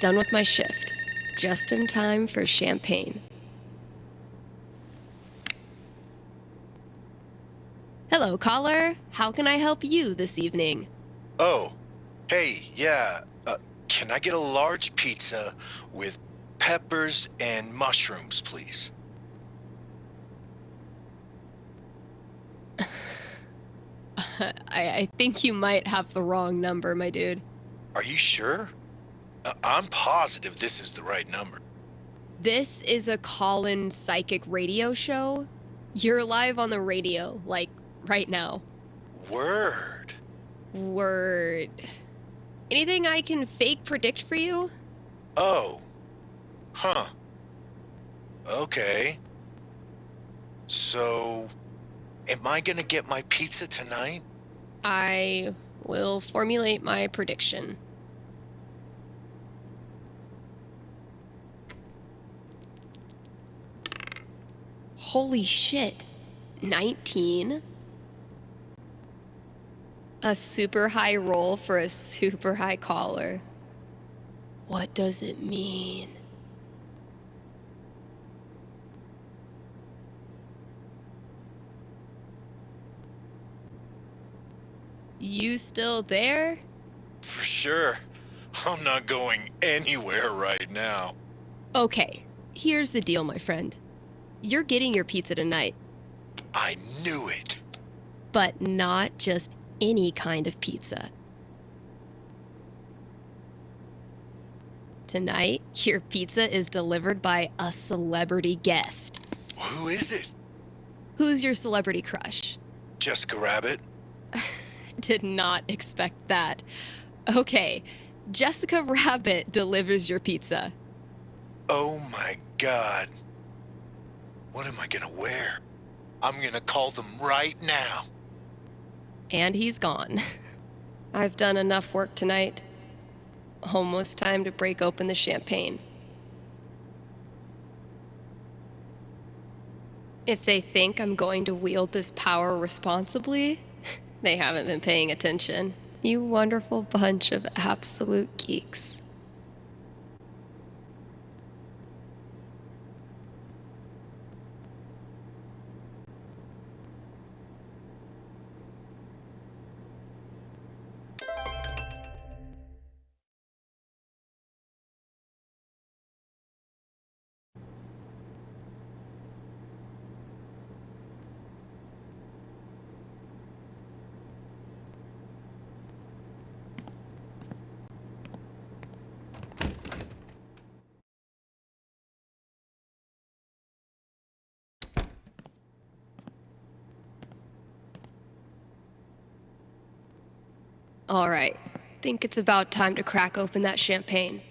Done with my shift. Just in time for champagne. Hello, caller. How can I help you this evening?
Oh, hey, yeah. Can I get a large pizza with peppers and mushrooms, please?
I think you might have the wrong number, my dude.
Are you sure? I'm positive this is the right number.
This is a call-in psychic radio show. You're live on the radio, like, right now.
Word.
Word. Anything I can fake predict for you?
Oh. Huh. Okay. So, am I gonna get my pizza tonight?
I will formulate my prediction. Holy shit. 19? A super high roll for a super high caller. What does it mean? You still there?
For sure. I'm not going anywhere right now.
Okay, here's the deal, my friend. You're getting your pizza tonight.
I knew it.
But not just any kind of pizza. Tonight, your pizza is delivered by a celebrity guest.
Who is it?
Who's your celebrity crush?
Jessica Rabbit?
Did not expect that. Okay, Jessica Rabbit delivers your pizza.
Oh my god. What am I gonna wear? I'm gonna call them right now.
And he's gone. I've done enough work tonight. Almost time to break open the champagne. If they think I'm going to wield this power responsibly, they haven't been paying attention. You wonderful bunch of absolute geeks. All right. Think it's about time to crack open that champagne.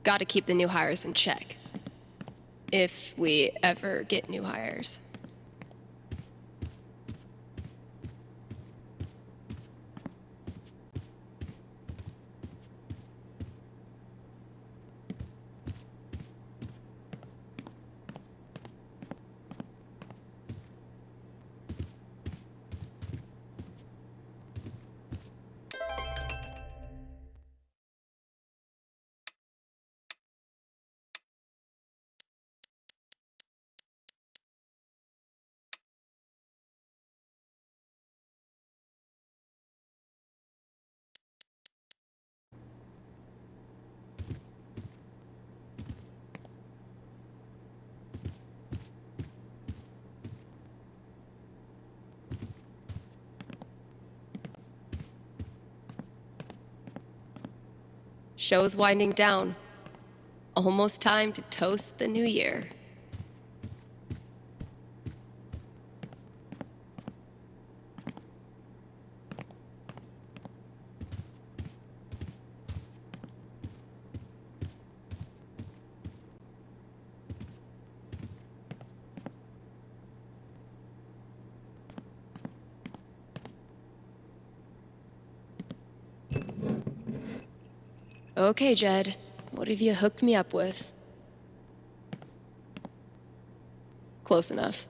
Gotta keep the new hires in check. If we ever get new hires. Show's winding down. Almost time to toast the new year. Okay, Jed. What have you hooked me up with? Close enough.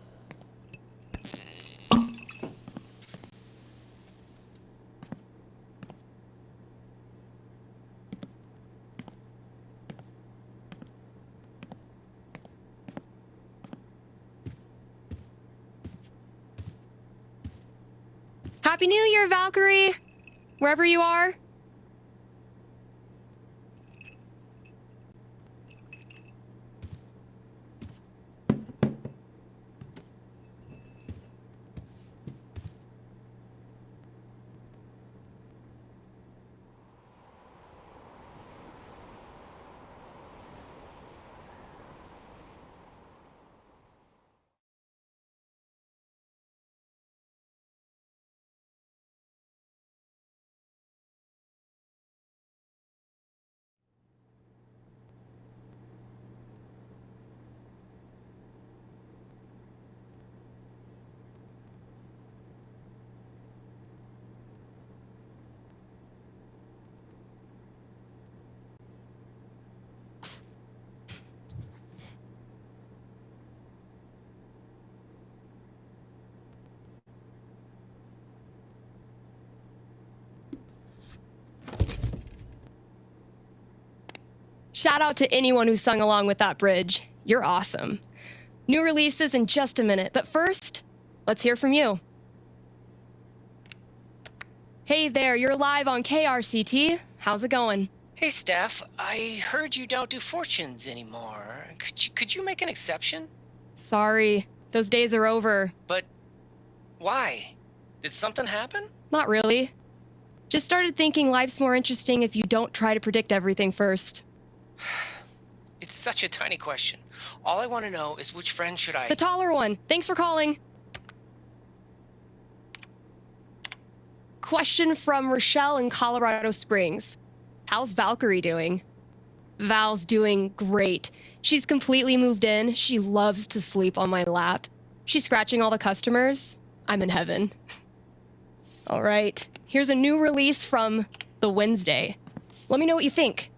Happy New Year, Valkyrie! Wherever you are. Shout out to anyone who sung along with that bridge. You're awesome. New releases in just a minute, but first, let's hear from you. Hey there, you're live on KRCT. How's it going?
Hey, Steph. I heard you don't do fortunes anymore. Could you make an exception?
Sorry, those days are over.
But why? Did something happen?
Not really. Just started thinking life's more interesting if you don't try to predict everything first.
It's such a tiny question. All I want to know is which friend should I...
The taller one. Thanks for calling. Question from Rochelle in Colorado Springs. How's Valkyrie doing? Val's doing great. She's completely moved in. She loves to sleep on my lap. She's scratching all the customers. I'm in heaven. All right. Here's a new release from The Wednesday. Let me know what you think.